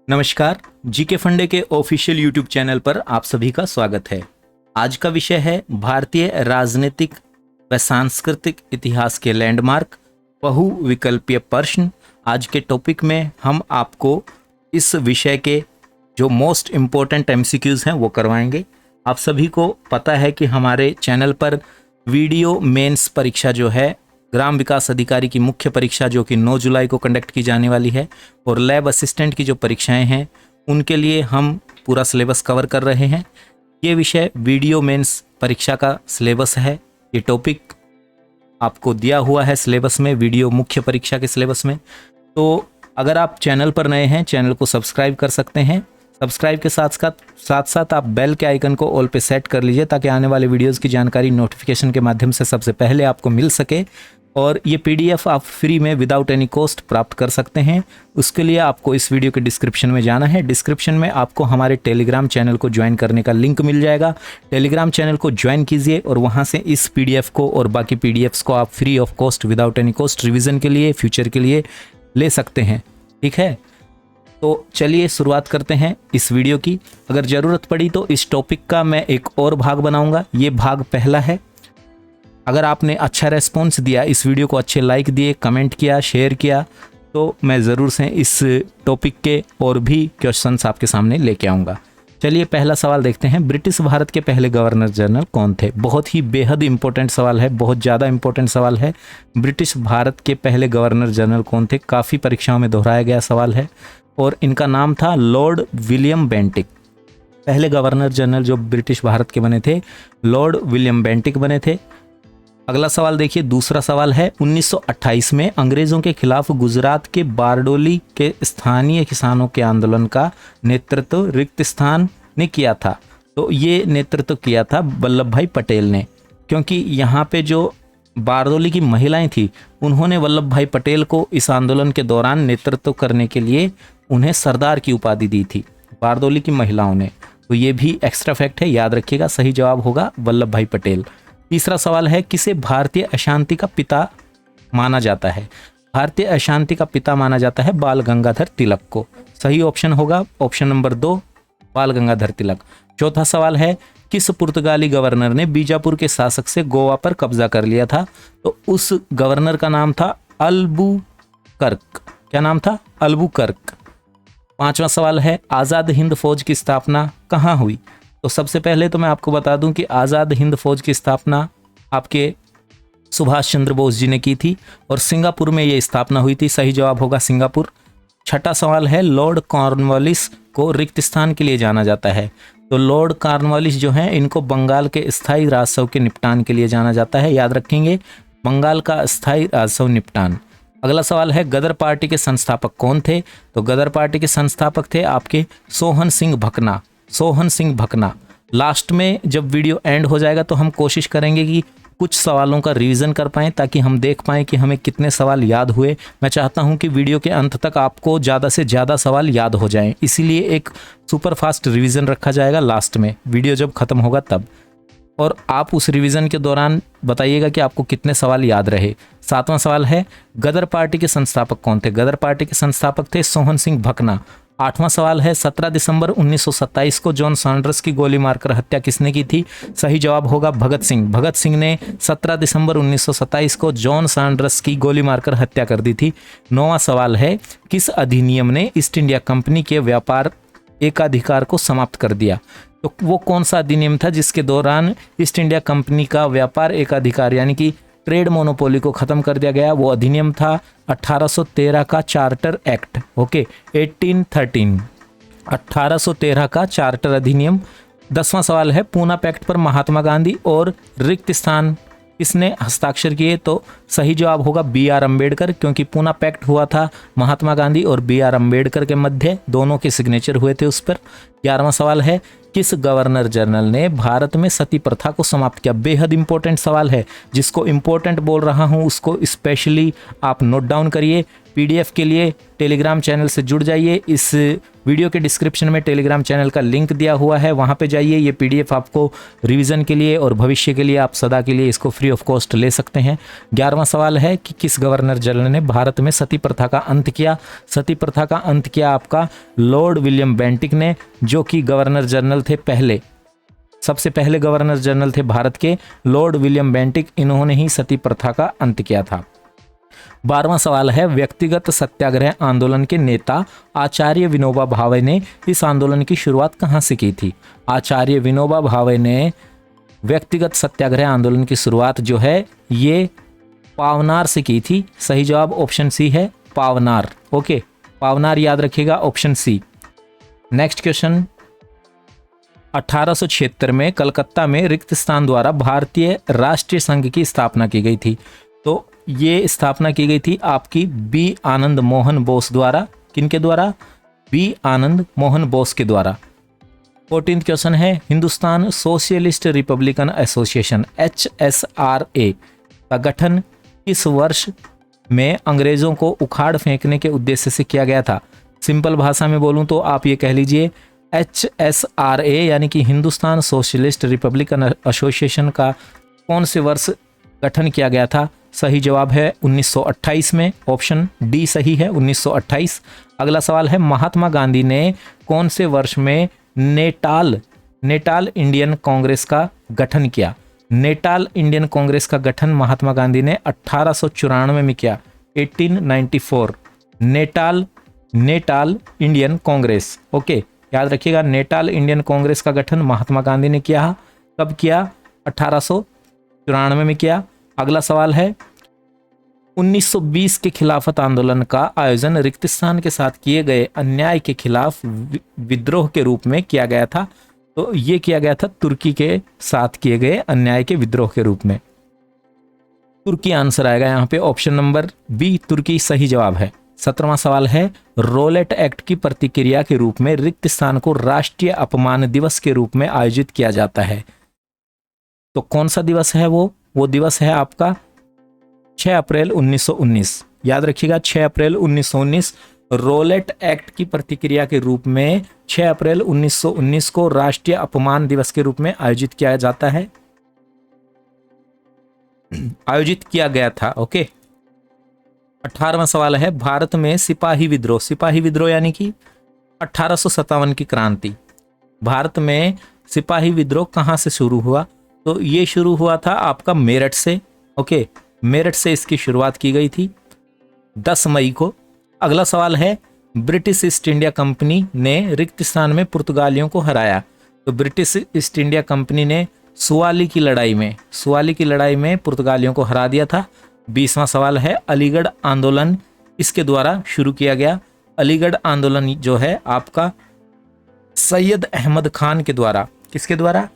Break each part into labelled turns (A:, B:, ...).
A: नमस्कार, जीके फंडे के ऑफिशियल यूट्यूब चैनल पर आप सभी का स्वागत है। आज का विषय है भारतीय राजनीतिक व सांस्कृतिक इतिहास के लैंडमार्क बहुविकल्पीय प्रश्न। आज के टॉपिक में हम आपको इस विषय के जो मोस्ट इम्पोर्टेंट एमसीक्यूज हैं वो करवाएंगे। आप सभी को पता है कि हमारे चैनल पर वीडियो मेंस परीक्षा जो है ग्राम विकास अधिकारी की मुख्य परीक्षा जो कि 9 जुलाई को कंडक्ट की जाने वाली है और लैब असिस्टेंट की जो परीक्षाएं हैं उनके लिए हम पूरा सिलेबस कवर कर रहे हैं। ये विषय वीडियो मेंस परीक्षा का सिलेबस है। ये टॉपिक आपको दिया हुआ है सिलेबस में, वीडियो मुख्य परीक्षा के सिलेबस में। तो अगर आप चैनल पर नए हैं, चैनल को सब्सक्राइब कर सकते हैं। सब्सक्राइब के साथ साथ आप बेल के आइकन को ऑल पे सेट कर लीजिए ताकि आने वाले वीडियोज़ की जानकारी नोटिफिकेशन के माध्यम से सबसे पहले आपको मिल सके। और ये पीडीएफ आप फ्री में विदाउट एनी कॉस्ट प्राप्त कर सकते हैं। उसके लिए आपको इस वीडियो के डिस्क्रिप्शन में जाना है। डिस्क्रिप्शन में आपको हमारे टेलीग्राम चैनल को ज्वाइन करने का लिंक मिल जाएगा। टेलीग्राम चैनल को ज्वाइन कीजिए और वहाँ से इस पीडीएफ को और बाकी पीडीएफ्स को आप free of cost without any cost revision के लिए, फ्यूचर के लिए ले सकते हैं। ठीक है, तो चलिए शुरुआत करते हैं इस वीडियो की। अगर ज़रूरत पड़ी तो इस टॉपिक का मैं एक और भाग बनाऊँगा। ये भाग पहला है। अगर आपने अच्छा रेस्पॉन्स दिया, इस वीडियो को अच्छे लाइक दिए, कमेंट किया, शेयर किया, तो मैं ज़रूर से इस टॉपिक के और भी क्वेश्चंस आपके सामने लेके आऊँगा। चलिए पहला सवाल देखते हैं। ब्रिटिश भारत के पहले गवर्नर जनरल कौन थे? बहुत ही बेहद इंपॉर्टेंट सवाल है, बहुत ज़्यादा इंपॉर्टेंट सवाल है। ब्रिटिश भारत के पहले गवर्नर जनरल कौन थे? काफ़ी परीक्षाओं में दोहराया गया सवाल है और इनका नाम था लॉर्ड विलियम बेंटिक। पहले गवर्नर जनरल जो ब्रिटिश भारत के बने थे लॉर्ड विलियम बेंटिक बने थे। अगला सवाल देखिए, दूसरा सवाल है 1928 में अंग्रेजों के खिलाफ गुजरात के बारडोली के स्थानीय किसानों के आंदोलन का नेतृत्व रिक्त स्थान ने किया था। तो ये नेतृत्व किया था वल्लभ भाई पटेल ने, क्योंकि यहाँ पे जो बारडोली की महिलाएं थी उन्होंने वल्लभ भाई पटेल को इस आंदोलन के दौरान नेतृत्व करने के लिए उन्हें सरदार की उपाधि दी थी, बारडोली की महिलाओं ने। तो ये भी एक्स्ट्रा फैक्ट है, याद रखिएगा। सही जवाब होगा वल्लभ भाई पटेल। तीसरा सवाल है, किसे भारतीय अशांति का पिता माना जाता है? भारतीय अशांति का पिता माना जाता है बाल गंगाधर तिलक को। सही ऑप्शन होगा ऑप्शन नंबर 2, बाल गंगाधर तिलक। चौथा सवाल है, किस पुर्तगाली गवर्नर ने बीजापुर के शासक से गोवा पर कब्जा कर लिया था? तो उस गवर्नर का नाम था अल्बुकर्क। क्या नाम था? अल्बुकर्क। पांचवा सवाल है, आज़ाद हिंद फौज की स्थापना कहाँ हुई? तो सबसे पहले तो मैं आपको बता दूं कि आज़ाद हिंद फौज की स्थापना आपके सुभाष चंद्र बोस जी ने की थी और सिंगापुर में ये स्थापना हुई थी। सही जवाब होगा सिंगापुर। छठा सवाल है, लॉर्ड कॉर्नवालिस को रिक्त स्थान के लिए जाना जाता है। तो लॉर्ड कॉर्नवालिस जो हैं इनको बंगाल के स्थायी राजस्व के निपटान के लिए जाना जाता है। याद रखेंगे, बंगाल का स्थायी राजस्व निपटान। अगला सवाल है, गदर पार्टी के संस्थापक कौन थे? तो गदर पार्टी के संस्थापक थे आपके सोहन सिंह भकना। सोहन सिंह भकना। लास्ट में जब वीडियो एंड हो जाएगा तो हम कोशिश करेंगे कि कुछ सवालों का रिवीजन कर पाएँ ताकि हम देख पाएँ कि हमें कितने सवाल याद हुए। मैं चाहता हूं कि वीडियो के अंत तक आपको ज़्यादा से ज़्यादा सवाल याद हो जाएं, इसीलिए एक सुपर फास्ट रिवीजन रखा जाएगा लास्ट में, वीडियो जब ख़त्म होगा तब। और आप उस रिवीजन के दौरान बताइएगा कि आपको कितने सवाल याद रहे। सातवां सवाल है, गदर पार्टी के संस्थापक कौन थे? गदर पार्टी के संस्थापक थे सोहन सिंह भकना। आठवां सवाल है, 17 दिसंबर 1927 को जॉन सैंडर्स की गोली मारकर हत्या किसने की थी? सही जवाब होगा भगत सिंह। भगत सिंह ने 17 दिसंबर 1927 को जॉन सैंडर्स की गोली मारकर हत्या कर दी थी। नौवां सवाल है, किस अधिनियम ने ईस्ट इंडिया कंपनी के व्यापार एकाधिकार को समाप्त कर दिया? तो वो कौन सा अधिनियम था जिसके दौरान ईस्ट इंडिया कंपनी का व्यापार एकाधिकार यानी कि ट्रेड मोनोपोली को खत्म कर दिया गया? वो अधिनियम था 1813 का चार्टर एक्ट। ओके, 1813, 1813 का चार्टर अधिनियम। 10वां सवाल है, पूना पैक्ट पर महात्मा गांधी और रिक्त स्थान किसने हस्ताक्षर किए? तो सही जवाब होगा B.R. अम्बेडकर, क्योंकि पूना पैक्ट हुआ था महात्मा गांधी और B.R. अम्बेडकर के मध्य, दोनों के सिग्नेचर हुए थे उस पर। 11वां सवाल है, किस गवर्नर जनरल ने भारत में सती प्रथा को समाप्त किया? बेहद इंपॉर्टेंट सवाल है, जिसको इंपॉर्टेंट बोल रहा हूं उसको स्पेशली आप नोट डाउन करिए। पीडीएफ के लिए टेलीग्राम चैनल से जुड़ जाइए। इस वीडियो के डिस्क्रिप्शन में टेलीग्राम चैनल का लिंक दिया हुआ है, वहाँ पे जाइए। ये पीडीएफ आपको रिवीजन के लिए और भविष्य के लिए आप सदा के लिए इसको फ्री ऑफ कॉस्ट ले सकते हैं। 11वां सवाल है कि किस गवर्नर जनरल ने भारत में सती प्रथा का अंत किया? सती प्रथा का अंत किया आपका लॉर्ड विलियम बेंटिक ने, जो कि गवर्नर जनरल थे पहले, सबसे पहले गवर्नर जनरल थे भारत के लॉर्ड विलियम बेंटिक। इन्होंने ही सती प्रथा का अंत किया था। 12वां सवाल है व्यक्तिगत सत्याग्रह आंदोलन के नेता आचार्य विनोबा भावे ने इस आंदोलन की शुरुआत कहां से की थी? आचार्य विनोबा भावे ने व्यक्तिगत सत्याग्रह आंदोलन की शुरुआत जो है ये पावनार से की थी। सही जवाब ऑप्शन सी है, पावनार। ओके, पावनार याद रखिएगा, ऑप्शन सी। नेक्स्ट क्वेश्चन, 1876 में कलकत्ता में रिक्त स्थान द्वारा भारतीय राष्ट्रीय संघ की स्थापना की गई थी। तो ये स्थापना की गई थी आपकी बी आनंद मोहन बोस द्वारा। किनके द्वारा? बी आनंद मोहन बोस के द्वारा। 14th क्वेश्चन है Hindustan socialist Republican association HSRA का गठन किस वर्ष में अंग्रेजों को उखाड़ फेंकने के उद्देश्य से किया गया था? सिंपल भाषा में बोलूं तो आप ये कह लीजिए HSRA यानी कि हिंदुस्तान सोशलिस्ट रिपब्लिकन एसोसिएशन का कौन से वर्ष गठन किया गया था? सही जवाब है 1928 में, ऑप्शन डी सही है, 1928। अगला सवाल है महात्मा गांधी ने कौन से वर्ष में नेटाल इंडियन कांग्रेस का गठन किया? नेटाल इंडियन कांग्रेस का गठन महात्मा गांधी ने 1894 में किया, 1894। Natal Indian Congress. ओके, याद रखिएगा, नेटाल इंडियन कांग्रेस का गठन महात्मा गांधी ने किया। कब किया? 1894 में किया। अगला सवाल है 1920 के खिलाफत आंदोलन का आयोजन रिक्त स्थान के साथ किए गए अन्याय के खिलाफ विद्रोह के रूप में किया गया था। तो ये किया गया था तुर्की के साथ किए गए अन्याय के विद्रोह के रूप में। तुर्की आंसर आएगा यहाँ पे, ऑप्शन नंबर बी तुर्की सही जवाब है। 17वां सवाल है रोलेट एक्ट की प्रतिक्रिया के रूप में रिक्त स्थान को राष्ट्रीय अपमान दिवस के रूप में आयोजित किया जाता है। तो कौन सा दिवस है वो दिवस है आपका 6 अप्रैल 1919। याद रखिएगा 6 अप्रैल 1919 रोलेट एक्ट की प्रतिक्रिया के रूप में 6 अप्रैल 1919 को राष्ट्रीय अपमान दिवस के रूप में आयोजित किया जाता है, आयोजित किया गया था। ओके, 18वां सवाल है भारत में सिपाही विद्रोह यानी कि 1857 की क्रांति। भारत में सिपाही विद्रोह कहां से शुरू हुआ? तो ये शुरू हुआ था आपका मेरठ से। ओके, मेरठ से इसकी शुरुआत की गई थी 10 मई को। अगला सवाल है ब्रिटिश ईस्ट इंडिया कंपनी ने रिक्त स्थान में पुर्तगालियों को हराया। तो ब्रिटिश ईस्ट इंडिया कंपनी ने सुवाली की लड़ाई में पुर्तगालियों को हरा दिया था। 20वां सवाल है अलीगढ़ आंदोलन इसके द्वारा शुरू किया गया। अलीगढ़ आंदोलन जो है आपका सैयद अहमद खान के द्वारा, किसके द्वारा?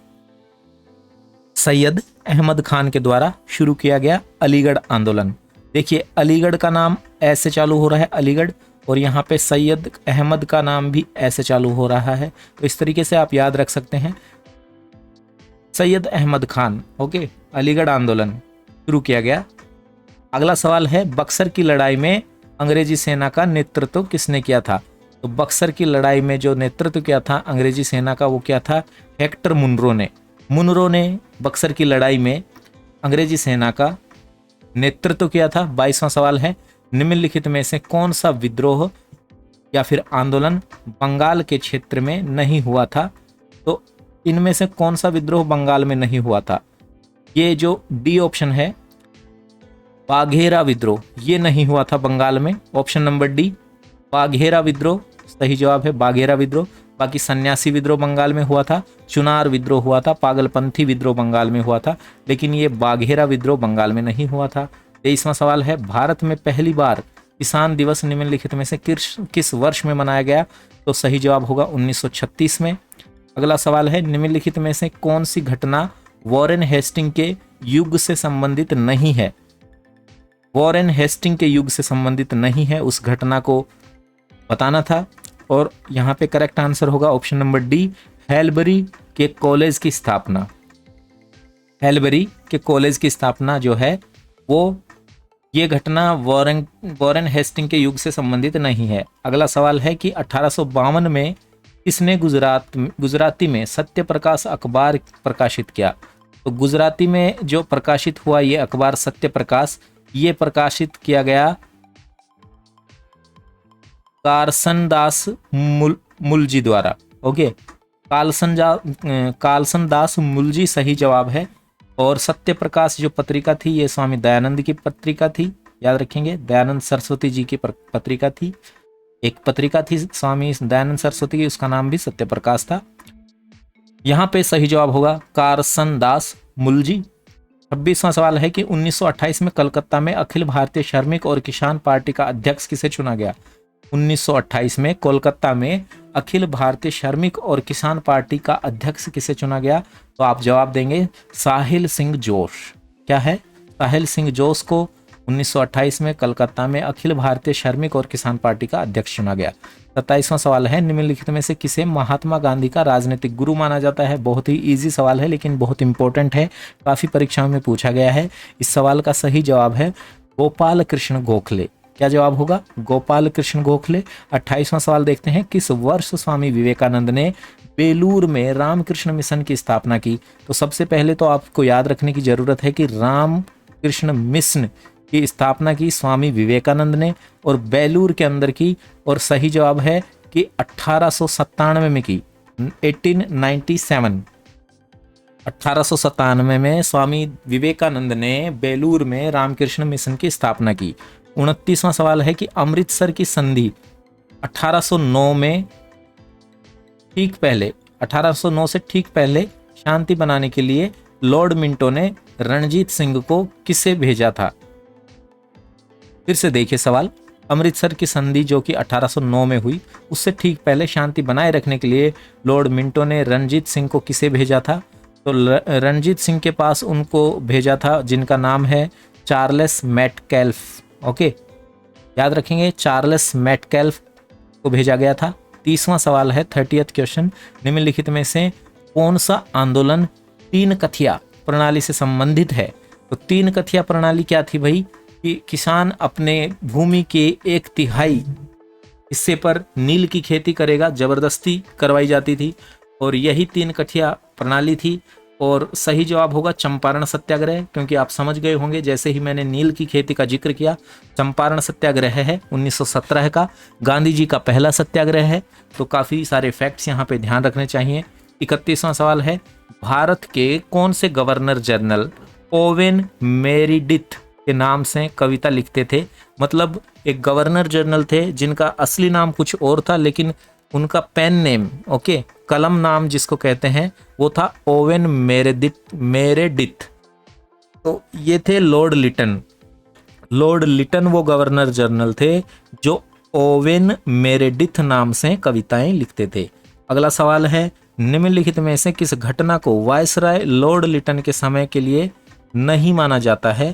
A: सैयद अहमद खान के द्वारा शुरू किया गया अलीगढ़ आंदोलन। देखिए अलीगढ़ का नाम ऐसे चालू हो रहा है अलीगढ़, और यहाँ पे सैयद अहमद का नाम भी ऐसे चालू हो रहा है। तो इस तरीके से आप याद रख सकते हैं सैयद अहमद खान। ओके, अलीगढ़ आंदोलन शुरू किया गया। अगला सवाल है बक्सर की लड़ाई में अंग्रेजी सेना का नेतृत्व किसने किया था? तो बक्सर की लड़ाई में जो नेतृत्व किया था अंग्रेजी सेना का वो क्या था? हेक्टर मुनरो ने बक्सर की लड़ाई में अंग्रेजी सेना का नेतृत्व किया था। 22वां सवाल है निम्नलिखित में से कौन सा विद्रोह या फिर आंदोलन बंगाल के क्षेत्र में नहीं हुआ था? तो इनमें से कौन सा विद्रोह बंगाल में नहीं हुआ था? ये जो डी ऑप्शन है बाघेरा विद्रोह, ये नहीं हुआ था बंगाल में, ऑप्शन नंबर डी बाघेरा विद्रोह सही जवाब है, बाघेरा विद्रोह। बाकी सन्यासी विद्रोह बंगाल में हुआ था, चुनार विद्रोह हुआ था, पागलपंथी विद्रोह बंगाल में हुआ था, लेकिन ये बाघेरा विद्रोह बंगाल में नहीं हुआ था। 23वां सवाल है भारत में पहली बार किसान दिवस निम्नलिखित में से किस वर्ष में मनाया गया? तो सही जवाब होगा 1936 में। अगला सवाल है निम्नलिखित में से कौन सी घटना वॉरेन हेस्टिंग के युग से संबंधित नहीं है? वॉरेन हेस्टिंग के युग से संबंधित नहीं है, उस घटना को बताना था। और यहाँ पे करेक्ट आंसर होगा ऑप्शन नंबर डी हेलबरी के कॉलेज की स्थापना। हेलबरी के कॉलेज की स्थापना जो है वो ये घटना वॉरेन हेस्टिंग के युग से संबंधित नहीं है। अगला सवाल है कि 1852 में किसने गुजराती में सत्य प्रकाश अखबार प्रकाशित किया? तो गुजराती में जो प्रकाशित हुआ ये अखबार सत्य प्रकाश, ये प्रकाशित किया गया कारसन दास मुलजी द्वारा। ओके, कालसन दास मुलजी सही जवाब है। और सत्य प्रकाश जो पत्रिका थी ये स्वामी दयानंद की पत्रिका थी, याद रखेंगे, दयानंद सरस्वती जी की पत्रिका थी। एक पत्रिका थी स्वामी दयानंद सरस्वती की, उसका नाम भी सत्य प्रकाश था। यहाँ पे सही जवाब होगा कारसन दास मुलजी। 26वां सवाल है कि 1928 में कलकत्ता में अखिल भारतीय श्रमिक और किसान पार्टी का अध्यक्ष किसे चुना गया? 1928 में कोलकाता में अखिल भारतीय श्रमिक और किसान पार्टी का अध्यक्ष किसे चुना गया? तो आप जवाब देंगे साहिल सिंह जोश। क्या है? साहिल सिंह जोश को 1928 में कलकत्ता में अखिल भारतीय श्रमिक और किसान पार्टी का अध्यक्ष चुना गया। 27वां सवाल है निम्नलिखित में से किसे महात्मा गांधी का राजनीतिक गुरु माना जाता है? बहुत ही इजी सवाल है लेकिन बहुत इंपॉर्टेंट है, काफी परीक्षाओं में पूछा गया है। इस सवाल का सही जवाब है गोपाल कृष्ण गोखले। क्या जवाब होगा? गोपाल कृष्ण गोखले। 28वां सवाल देखते हैं, किस वर्ष स्वामी विवेकानंद ने बेलूर में रामकृष्ण मिशन की स्थापना की? तो सबसे पहले तो आपको याद रखने की जरूरत है कि रामकृष्ण मिशन की स्थापना की स्वामी विवेकानंद ने और बेलूर के अंदर की। और सही जवाब है कि 1897 में की, 1897। 1897 में स्वामी विवेकानंद ने बेलूर में रामकृष्ण मिशन की स्थापना की। 29वां सवाल है कि अमृतसर की संधि 1809 में ठीक पहले, 1809 से ठीक पहले शांति बनाने के लिए लॉर्ड मिंटो ने रणजीत सिंह को किसे भेजा था? फिर से देखिए सवाल, अमृतसर की संधि जो कि 1809 में हुई, उससे ठीक पहले शांति बनाए रखने के लिए लॉर्ड मिंटो ने रणजीत सिंह को किसे भेजा था? तो रणजीत सिंह के पास उनको भेजा था जिनका नाम है चार्ल्स मैटकैल्फ। ओके, याद रखेंगे, चार्ल्स मैटकैल्फ को भेजा गया था। 30वां सवाल है, 30th क्वेश्चन, निम्नलिखित में से कौन सा आंदोलन तीन कथिया प्रणाली से संबंधित है? तो तीन कथिया प्रणाली क्या थी भाई? कि किसान अपने भूमि के 1/3 हिस्से पर नील की खेती करेगा, जबरदस्ती करवाई जाती थी, और यही तीन कथिया प्रणाली थी। और सही जवाब होगा चंपारण सत्याग्रह, क्योंकि आप समझ गए होंगे जैसे ही मैंने नील की खेती का जिक्र किया, चंपारण सत्याग्रह है 1917 का, गांधी जी का पहला सत्याग्रह है। तो काफ़ी सारे फैक्ट्स यहाँ पे ध्यान रखने चाहिए। 31वां सवाल है, भारत के कौन से गवर्नर जनरल ओवेन मेरिडिथ के नाम से कविता लिखते थे? मतलब एक गवर्नर जनरल थे जिनका असली नाम कुछ और था, लेकिन उनका पेन नेम, ओके, कलम नाम जिसको कहते हैं, वो था ओवेन मेरेडिथ। तो ये थे लॉर्ड लिटन। लॉर्ड लिटन वो गवर्नर जनरल थे जो ओवेन मेरेडिथ नाम से कविताएं लिखते थे। अगला सवाल है, निम्नलिखित में से किस घटना को वायसराय लॉर्ड लिटन के समय के लिए नहीं माना जाता है?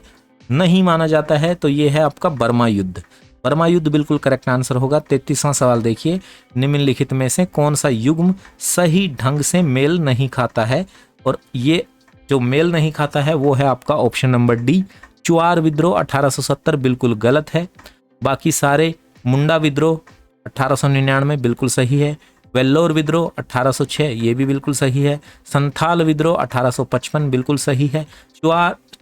A: नहीं माना जाता है तो ये है आपका बर्मा युद्ध। बर्मा युद्ध बिल्कुल करेक्ट आंसर होगा। 33वां सवाल देखिए, निम्नलिखित में से कौन सा युग्म सही ढंग से मेल नहीं खाता है? और ये जो मेल नहीं खाता है वो है आपका ऑप्शन नंबर डी, चुआर विद्रोह 1870 बिल्कुल गलत है। बाकी सारे, मुंडा विद्रोह 1899 बिल्कुल सही है, वेल्लोर विद्रोह 1806 ये भी बिल्कुल सही है, संथाल विद्रोह 1855 बिल्कुल सही है,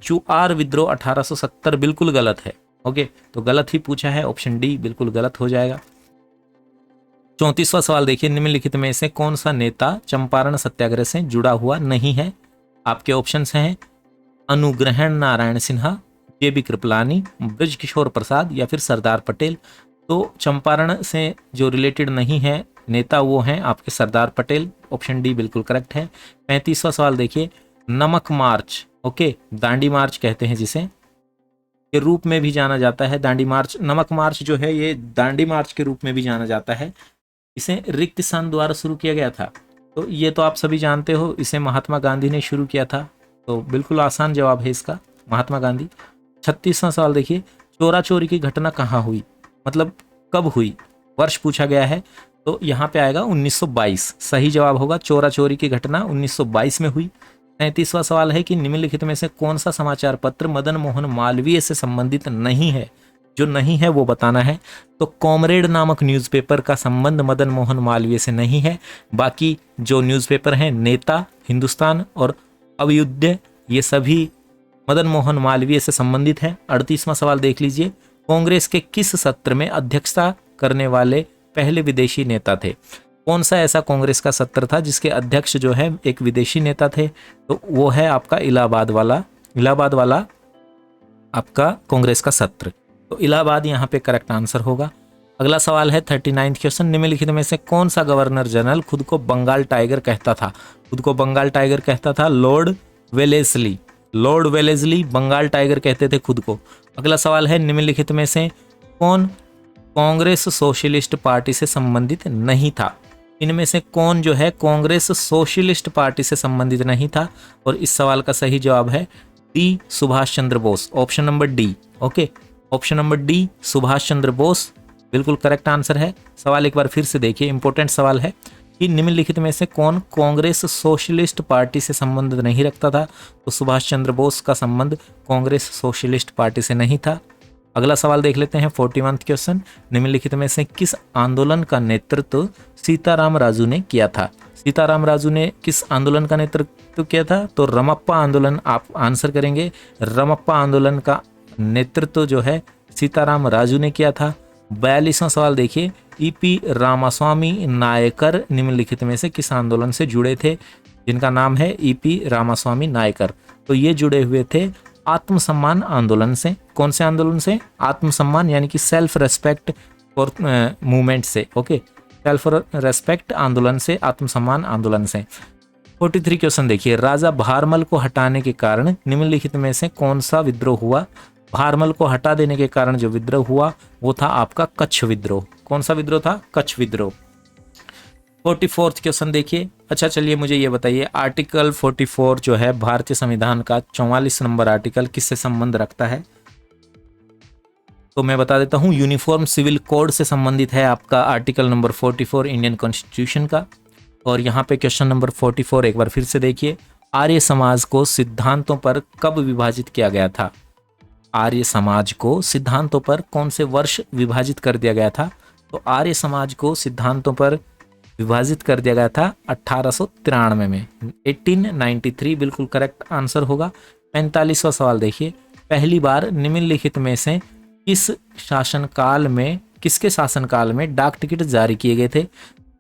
A: चुआर विद्रोह 1870 बिल्कुल गलत है। ओके, तो गलत ही पूछा है, ऑप्शन डी बिल्कुल गलत हो जाएगा। 34वां सवाल देखिए, निम्नलिखित में से कौन सा नेता चंपारण सत्याग्रह से जुड़ा हुआ नहीं है? आपके ऑप्शंस हैं अनुग्रहण नारायण सिन्हा, जेबी कृपलानी, ब्रजकिशोर प्रसाद या फिर सरदार पटेल। तो चंपारण से जो रिलेटेड नहीं है नेता वो हैं आपके सरदार पटेल, ऑप्शन डी बिल्कुल करेक्ट है। 35वां सवाल देखिए, नमक मार्च, ओके, दांडी मार्च कहते हैं जिसे, के रूप में भी जाना जाता है। दांडी मार्च, नमक मार्च जो है ये दांडी मार्च के रूप में भी जाना जाता है। इसे रिक्त स्थान द्वारा शुरू किया गया था, तो ये तो आप सभी जानते हो, इसे महात्मा गांधी ने शुरू किया था। तो बिल्कुल आसान जवाब है इसका, महात्मा गांधी। 36वां सवाल देखिए, चोरा चोरी की घटना कहाँ हुई? मतलब कब हुई, वर्ष पूछा गया है, तो यहाँ पे आएगा 1922। सही जवाब होगा चोरा चोरी की घटना 1922 में हुई। 37वां सवाल है कि निम्नलिखित में से कौन सा समाचार पत्र मदन मोहन मालवीय से संबंधित नहीं है। जो नहीं है वो बताना है। तो कॉमरेड नामक न्यूज़पेपर का संबंध मदन मोहन मालवीय से नहीं है। बाकी जो न्यूज़पेपर हैं नेता, हिंदुस्तान और अभ्युदय, ये सभी मदन मोहन मालवीय से संबंधित है। 38वां सवाल देख लीजिए, कांग्रेस के किस सत्र में अध्यक्षता करने वाले पहले विदेशी नेता थे। कौन सा ऐसा कांग्रेस का सत्र था जिसके अध्यक्ष जो है एक विदेशी नेता थे। तो वो है आपका इलाहाबाद वाला आपका कांग्रेस का सत्र। तो इलाहाबाद यहाँ पे करेक्ट आंसर होगा। अगला सवाल है 39th क्वेश्चन, निम्नलिखित में से कौन सा गवर्नर जनरल खुद को बंगाल टाइगर कहता था। खुद को बंगाल टाइगर कहता था लॉर्ड वेलेस्ली बंगाल टाइगर कहते थे खुद को। अगला सवाल है, निम्नलिखित में से कौन कांग्रेस सोशलिस्ट पार्टी से संबंधित नहीं था। इनमें से कौन जो है कांग्रेस सोशलिस्ट पार्टी से संबंधित नहीं था। और इस सवाल का सही जवाब है D, Subhash Chandra Bose. Option number D. Okay, option number D Subhash Chandra Bose बिल्कुल करेक्ट आंसर है। सवाल एक बार फिर से देखिए, इंपॉर्टेंट सवाल है कि निम्नलिखित में से कौन कांग्रेस सोशलिस्ट पार्टी से संबंध नहीं रखता था। तो सुभाष चंद्र बोस का संबंध कांग्रेस सोशलिस्ट पार्टी से नहीं था। अगला सवाल देख लेते हैं 41th क्वेश्चन, निम्नलिखित में से किस आंदोलन का नेतृत्व सीताराम राजू ने किया था। सीताराम राजू ने किस आंदोलन का नेतृत्व किया था। तो रमप्पा आंदोलन आप आंसर करेंगे। रमप्पा आंदोलन का नेतृत्व जो है सीताराम राजू ने किया था। 42वां सवाल देखिए, ईपी रामास्वामी नायकर निम्नलिखित में से किस आंदोलन से जुड़े थे, जिनका नाम है ईपी रामास्वामी नायकर। तो ये जुड़े हुए थे आत्मसम्मान आंदोलन से। कौन से आंदोलन से? आत्मसम्मान यानी कि सेल्फ रेस्पेक्ट और मूवमेंट से। ओके, सेल्फ रेस्पेक्ट आंदोलन से, आत्मसम्मान आंदोलन से। 43 क्वेश्चन देखिए, राजा भारमल को हटाने के कारण निम्नलिखित में से कौन सा विद्रोह हुआ। भारमल को हटा देने के कारण जो विद्रोह हुआ वो था आपका कच्छ विद्रोह। कौन सा विद्रोह था? कच्छ विद्रोह। 44th क्वेश्चन देखिए। अच्छा चलिए मुझे ये बताइए, आर्टिकल 44 जो है भारतीय संविधान का 44 नंबर आर्टिकल किससे संबंध रखता है। तो मैं बता देता हूँ, यूनिफॉर्म सिविल कोड से संबंधित है आपका आर्टिकल नंबर 44 इंडियन कॉन्स्टिट्यूशन का। और यहाँ पे क्वेश्चन नंबर 44 एक बार फिर से देखिए, आर्य समाज को सिद्धांतों पर कब विभाजित किया गया था। आर्य समाज को सिद्धांतों पर कौन से वर्ष विभाजित कर दिया गया था। तो आर्य समाज को सिद्धांतों पर विभाजित कर दिया गया था 1893 में, 1893 बिल्कुल करेक्ट आंसर होगा। 45वां सवाल देखिए, पहली बार निम्नलिखित में से किसके शासनकाल में डाक टिकट जारी किए गए थे।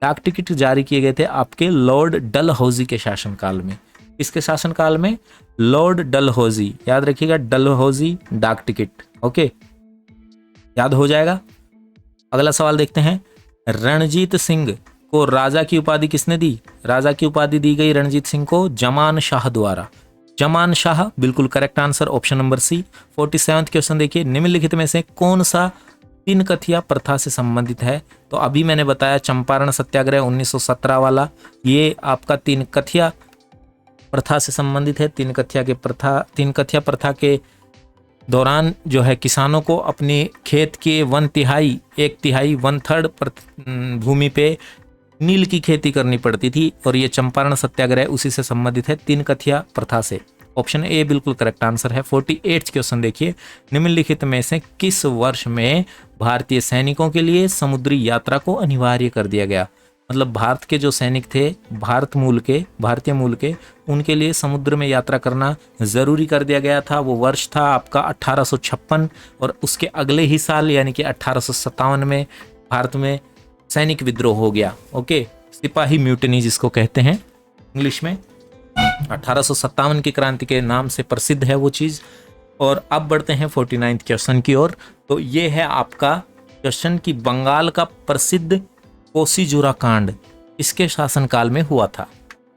A: डाक टिकट जारी किए गए थे आपके लॉर्ड डलहौजी के शासनकाल में। इसके शासनकाल में लॉर्ड डलहौजी, याद रखिएगा डलहौजी डाक टिकट। ओके, याद हो जाएगा। अगला सवाल देखते हैं, रणजीत सिंह को राजा की उपाधि किसने दी। राजा की उपाधि दी गई रणजीत सिंह को जमान शाह द्वारा। जमान शाह बिल्कुल correct answer, option number C. 47th question देखिए, निम्नलिखित में से कौन सा तीन कथिया प्रथा से संबंधित है। तो अभी मैंने बताया चंपारण सत्याग्रह 1917 वाला, ये आपका तीन कथिया प्रथा से संबंधित है। तीन कथिया प्रथा के दौरान जो है किसानों को अपने खेत के 1/3 भूमि पे नील की खेती करनी पड़ती थी और ये चंपारण सत्याग्रह उसी से संबंधित है, तीन कथिया प्रथा से। ऑप्शन ए बिल्कुल करेक्ट आंसर है। 48th क्वेश्चन देखिए, निम्नलिखित में से किस वर्ष में भारतीय सैनिकों के लिए समुद्री यात्रा को अनिवार्य कर दिया गया। मतलब भारत के जो सैनिक थे भारतीय मूल के, उनके लिए समुद्र में यात्रा करना जरूरी कर दिया गया था। वो वर्ष था आपका 1856 और उसके अगले ही साल यानी कि 1857 में भारत में सैनिक विद्रोह हो गया। ओके, सिपाही म्यूटनी जिसको कहते हैं इंग्लिश में। 1857 की क्रांति के नाम से प्रसिद्ध है वो चीज। और अब बढ़ते हैं 49th क्वेश्चन की ओर। तो ये है आपका क्वेश्चन कि बंगाल का प्रसिद्ध कोसीजुरा कांड इसके शासनकाल में हुआ था।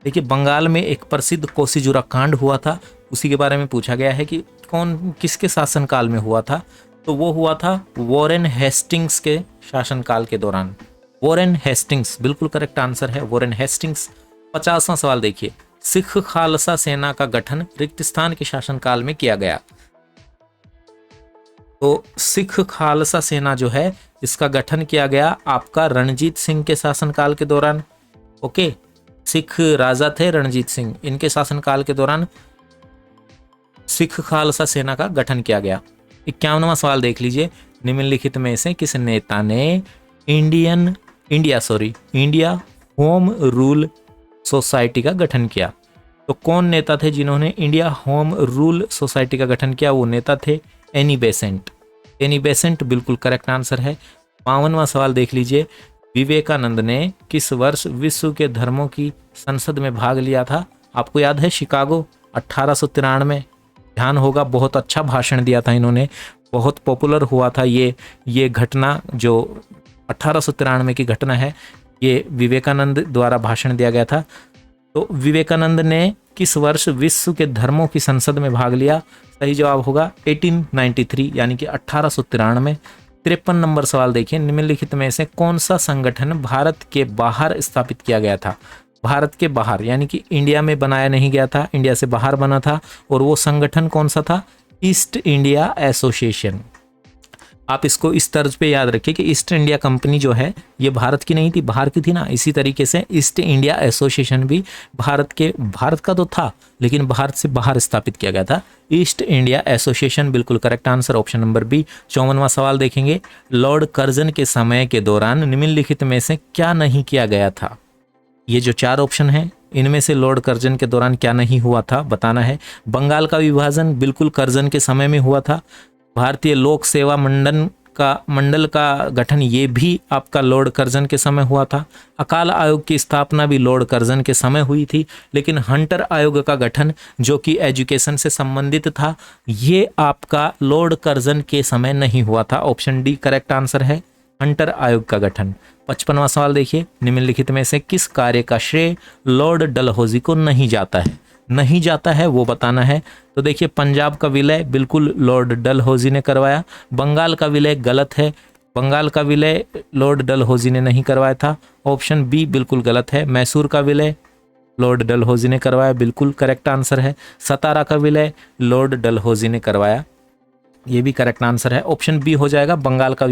A: देखिए, बंगाल में एक प्रसिद्ध कोसीजुरा कांड हुआ था, उसी के बारे में पूछा गया है कि किसके शासनकाल में हुआ था। तो वो हुआ था वॉरेन हेस्टिंग्स के शासनकाल के दौरान। वॉरेन हेस्टिंग्स बिल्कुल करेक्ट आंसर है, वॉरेन हेस्टिंग्स। 50वां सवाल देखिए, सिख खालसा सेना का गठन रिक्त स्थान के शासनकाल में किया गया। तो सिख खालसा सेना जो है इसका गठन किया गया आपका रणजीत सिंह के शासनकाल के दौरान। ओके, सिख राजा थे रणजीत सिंह, इनके शासनकाल के दौरान सिख खालसा सेना का गठन किया गया। 51वां सवाल देख लीजिए, निम्नलिखित में से किस नेता ने इंडिया होम रूल सोसाइटी का गठन किया? तो कौन नेता थे जिन्होंने इंडिया होम रूल सोसाइटी का गठन किया? वो नेता थे एनी बेसेंट। एनी बेसेंट बिल्कुल करेक्ट आंसर है। 52वां सवाल देख लीजिए, विवेकानंद ने किस वर्ष विश्व के धर्मों की संसद में भाग लिया था? आपको याद है शिकागो 1893। ध्यान होगा, बहुत अच्छा भाषण दिया था इन्होंने, बहुत पॉपुलर हुआ था ये घटना, जो 1893 की घटना है, ये विवेकानंद द्वारा भाषण दिया गया था। तो विवेकानंद ने किस वर्ष विश्व के धर्मों की संसद में भाग लिया? सही जवाब होगा 1893 यानी कि 1893। 53 नंबर सवाल देखिए, निम्नलिखित में से कौन सा संगठन भारत के बाहर स्थापित किया गया था? भारत के बाहर यानी कि इंडिया में बनाया नहीं गया था, इंडिया से बाहर बना था, और वो संगठन कौन सा था? East India association. आप इसको इस तर्ज पे याद रखिए कि ईस्ट इंडिया कंपनी जो है ये भारत की नहीं थी, बाहर की थी ना। इसी तरीके से ईस्ट इंडिया एसोसिएशन भी भारत का तो था, लेकिन भारत से बाहर स्थापित किया गया था। ईस्ट इंडिया एसोसिएशन बिल्कुल correct answer, option number B. 54वां सवाल देखेंगे, लॉर्ड कर्जन के समय के दौरान निम्नलिखित में से क्या नहीं किया गया था? ये जो 4 ऑप्शन हैं, इनमें से लॉर्ड कर्जन के दौरान क्या नहीं हुआ था बताना है। बंगाल का विभाजन बिल्कुल कर्जन के समय में हुआ था। भारतीय लोक सेवा मंडल का गठन ये भी आपका लॉर्ड कर्जन के समय हुआ था। अकाल आयोग की स्थापना भी लॉर्ड कर्जन के समय हुई थी, लेकिन हंटर आयोग का गठन जो कि एजुकेशन से संबंधित था, ये आपका लॉर्ड कर्जन के समय नहीं हुआ था। ऑप्शन डी करेक्ट आंसर है, हंटर आयोग का गठन। 55वां सवाल देखिए, निम्नलिखित में से किस कार्य का श्रेय लॉर्ड डलहौजी को नहीं जाता है वो बताना है। तो देखिए, पंजाब का विलय बिल्कुल लॉर्ड डलहौजी ने करवाया। बंगाल का विलय गलत है, बंगाल का विलय लॉर्ड डलहौजी ने नहीं करवाया था। ऑप्शन बी बिल्कुल गलत है। मैसूर का विलय लॉर्ड डलहौजी ने करवाया, बिल्कुल करेक्ट आंसर है। सतारा का विलय लॉर्ड डलहौजी ने करवाया, ये भी करेक्ट आंसर है। ऑप्शन बी हो जाएगा बंगाल का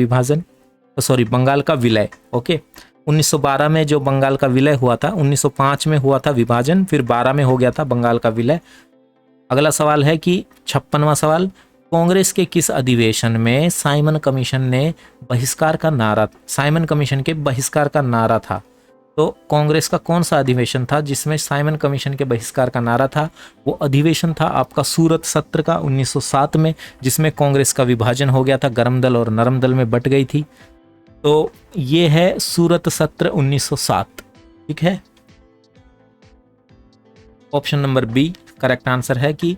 A: विलय। ओके, 1912 में जो बंगाल का विलय हुआ था, 1905 में हुआ था विभाजन, फिर 12 में हो गया था बंगाल का विलय। अगला सवाल है कि 56वां सवाल, कांग्रेस के किस अधिवेशन में साइमन कमीशन के बहिष्कार का नारा था? तो कांग्रेस का कौन सा अधिवेशन था जिसमें साइमन कमीशन के बहिष्कार का नारा था? वो अधिवेशन था आपका सूरत सत्र का 1907 में, जिसमें कांग्रेस का विभाजन हो गया था, गर्म दल और नरम दल में बट गई थी। तो ये है सूरत सत्र 1907, ठीक है। Option number B correct answer है कि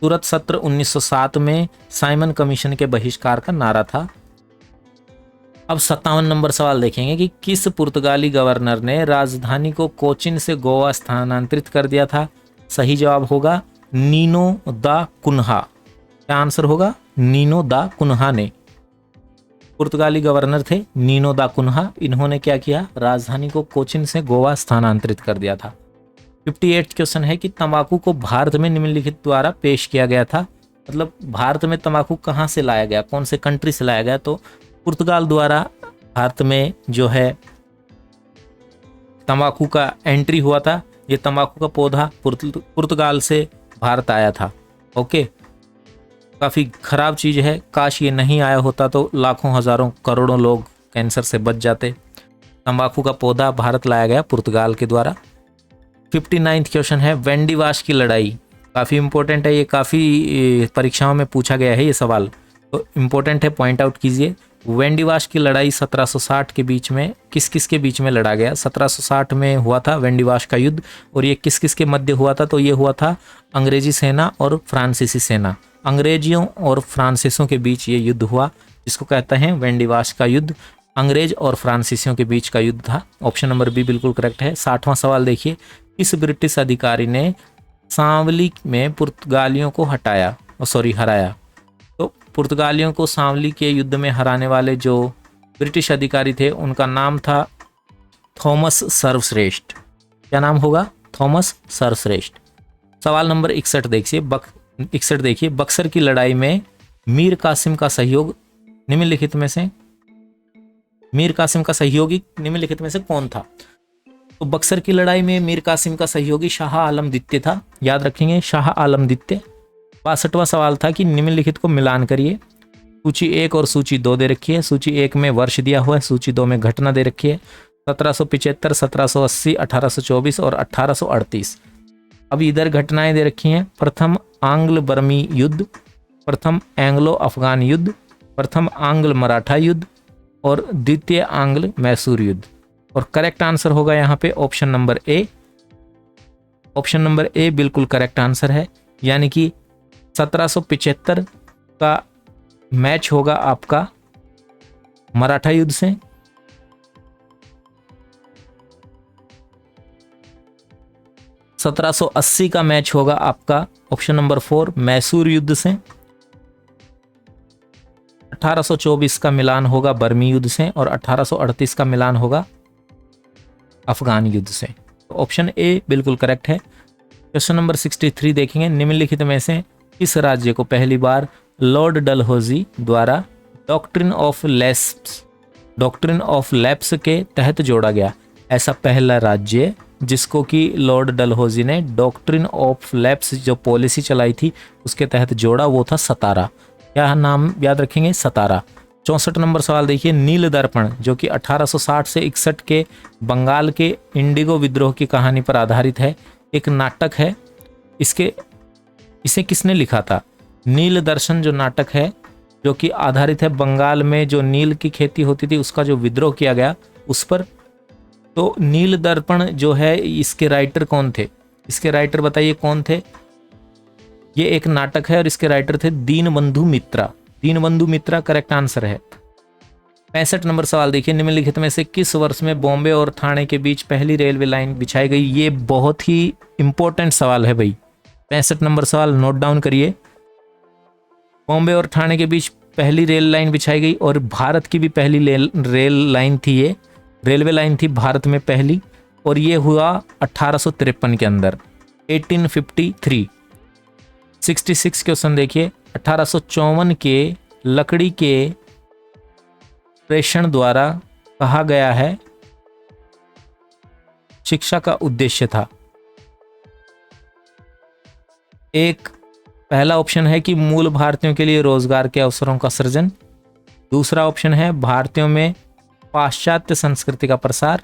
A: सूरत सत्र 1907 में साइमन कमीशन के बहिष्कार का नारा था। अब 57 नंबर सवाल देखेंगे कि किस पुर्तगाली गवर्नर ने राजधानी को कोचिन से गोवा स्थानांतरित कर दिया था? सही जवाब होगा नीनो दा कुन्हा। क्या आंसर होगा? नीनो दा कुन्हा ने, पुर्तगाली गवर्नर थे नीनो दा कुन्हा। इन्होंने क्या किया? राजधानी को कोचिन से गोवा स्थानांतरित कर दिया था। 58 क्वेश्चन है कि तंबाकू को भारत में निम्नलिखित द्वारा पेश किया गया था। मतलब भारत में तंबाकू कहाँ से लाया गया, कौन से कंट्री से लाया गया? तो पुर्तगाल द्वारा भारत में जो है तंबाकू का एंट्री हुआ था। ये तंबाकू का पौधा पुर्तगाल से भारत आया था। ओके, काफ़ी खराब चीज़ है, काश ये नहीं आया होता तो लाखों हजारों करोड़ों लोग कैंसर से बच जाते। तंबाकू का पौधा भारत लाया गया पुर्तगाल के द्वारा। 59 क्वेश्चन है, वेंडिवाश की लड़ाई, काफ़ी इंपॉर्टेंट है ये, काफ़ी परीक्षाओं में पूछा गया है ये सवाल, तो इम्पोर्टेंट है, पॉइंट आउट कीजिए। वेंडिवाश की लड़ाई 1760 के बीच में किस किस के बीच में लड़ा गया? 1760 में हुआ था वेंडिवाश का युद्ध, और ये किस किस के मध्य हुआ था? तो ये हुआ था अंग्रेजी सेना और फ्रांसीसी सेना, अंग्रेजियों और फ्रांसीसियों के बीच ये युद्ध हुआ, जिसको कहते हैं वेंडिवाश का युद्ध। अंग्रेज और फ्रांसीसियों के बीच का युद्ध था। ऑप्शन नंबर बी बिल्कुल करेक्ट है। 60वां सवाल देखिए, किस ब्रिटिश अधिकारी ने सांवली में पुर्तगालियों को हराया? तो पुर्तगालियों को सांवली के युद्ध में हराने वाले जो ब्रिटिश अधिकारी थे उनका नाम था थॉमस सर्वश्रेष्ठ। क्या नाम होगा? थॉमस सर्वश्रेष्ठ। सवाल नंबर 61 देखिए, बक्सर की लड़ाई में मीर कासिम का सहयोगी निम्नलिखित में से कौन था? तो बक्सर की लड़ाई में मीर कासिम का सहयोगी शाह आलम द्वितीय था, याद रखेंगे शाह आलम द्वितीय। 62वां सवाल था कि निम्नलिखित को मिलान करिए। सूची 1 और सूची 2 दे रखी है। सूची 1 में वर्ष दिया हुआ है, सूची 2 में घटना दे रखी है। 1775, 1780, 1824 और 1838। अब इधर घटनाएं दे रखी हैं। प्रथम आंग्ल बर्मी युद्ध, प्रथम एंग्लो अफगान युद्ध, प्रथम आंग्ल मराठा युद्ध और द्वितीय आंग्ल मैसूर युद्ध। और करेक्ट आंसर होगा यहाँ पे option number A. Option number A बिल्कुल करेक्ट आंसर है, यानी कि 1775 का मैच होगा आपका मराठा युद्ध से। 1780 का मैच होगा आपका ऑप्शन नंबर 4 मैसूर युद्ध से। 1824 का मिलान होगा बर्मी युद्ध से और 1838 का मिलान होगा अफगान युद्ध से। तो ऑप्शन ए बिल्कुल करेक्ट है। क्वेश्चन नंबर 63 देखेंगे, निम्नलिखित में से किस राज्य को पहली बार लॉर्ड डलहौजी द्वारा डॉक्ट्रिन ऑफ लैप्स के तहत जोड़ा गया? ऐसा पहला राज्य जिसको कि लॉर्ड डलहौजी ने डॉक्ट्रिन ऑफ लैप्स जो पॉलिसी चलाई थी उसके तहत जोड़ा, वो था सतारा। क्या नाम याद रखेंगे? सतारा। 64 नंबर सवाल देखिए, नील दर्पण जो कि 1860 से 61 के बंगाल के इंडिगो विद्रोह की कहानी पर आधारित है, एक नाटक है। इसे किसने लिखा था? नील दर्शन जो नाटक है जो कि आधारित है बंगाल में जो नील की खेती होती थी उसका जो विद्रोह किया गया उस पर। तो नील दर्पण जो है इसके राइटर कौन थे? इसके राइटर बताइए कौन थे? ये एक नाटक है और इसके राइटर थे दीनबंधु मित्रा। दीनबंधु मित्रा करेक्ट आंसर है। 65 नंबर सवाल देखिए, निम्नलिखित में से किस वर्ष में बॉम्बे और ठाणे के बीच पहली रेलवे लाइन बिछाई गई? ये बहुत ही इंपॉर्टेंट सवाल है भाई। 65 नंबर सवाल नोट डाउन करिए। बॉम्बे और ठाणे के बीच पहली रेल लाइन बिछाई गई और भारत की भी पहली रेल लाइन थी, ये रेलवे लाइन थी भारत में पहली, और ये हुआ 1853 के अंदर 1853। 66 क्वेश्चन देखिए, 1854 के लकड़ी के प्रेषण द्वारा कहा गया है शिक्षा का उद्देश्य था। एक पहला ऑप्शन है कि मूल भारतीयों के लिए रोजगार के अवसरों का सृजन। दूसरा ऑप्शन है भारतीयों में पाश्चात्य संस्कृति का प्रसार।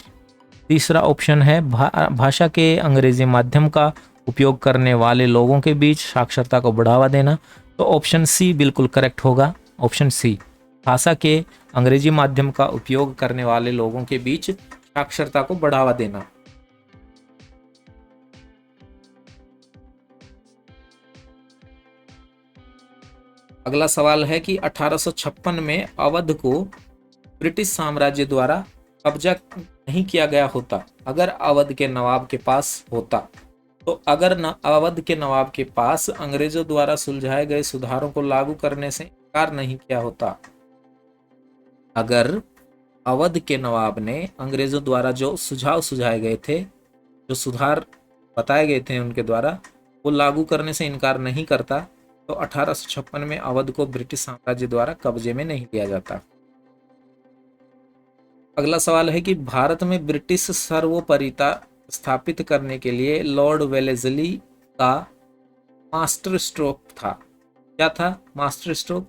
A: तीसरा ऑप्शन है भाषा के अंग्रेजी माध्यम का उपयोग करने वाले लोगों के बीच साक्षरता को बढ़ावा देना। तो ऑप्शन सी बिल्कुल करेक्ट होगा। ऑप्शन सी, भाषा के अंग्रेजी माध्यम का उपयोग करने वाले लोगों के बीच साक्षरता को बढ़ावा देना। अगला सवाल है कि 1856 में अवध को ब्रिटिश साम्राज्य द्वारा कब्जा नहीं किया गया होता अगर अवध के नवाब के पास होता। तो अगर अवध के नवाब के पास अंग्रेजों द्वारा सुलझाए गए सुधारों को लागू करने से इनकार नहीं किया होता, अगर अवध के नवाब ने अंग्रेजों द्वारा जो सुझाव सुझाए गए थे, जो सुधार बताए गए थे उनके द्वारा, वो लागू करने से इनकार नहीं करता, तो 1856 में अवध को ब्रिटिश साम्राज्य द्वारा कब्जे में नहीं लिया जाता। अगला सवाल है कि भारत में ब्रिटिश सर्वोपरिता स्थापित करने के लिए लॉर्ड वेलेस्ली का मास्टर स्ट्रोक था। क्या था मास्टर स्ट्रोक?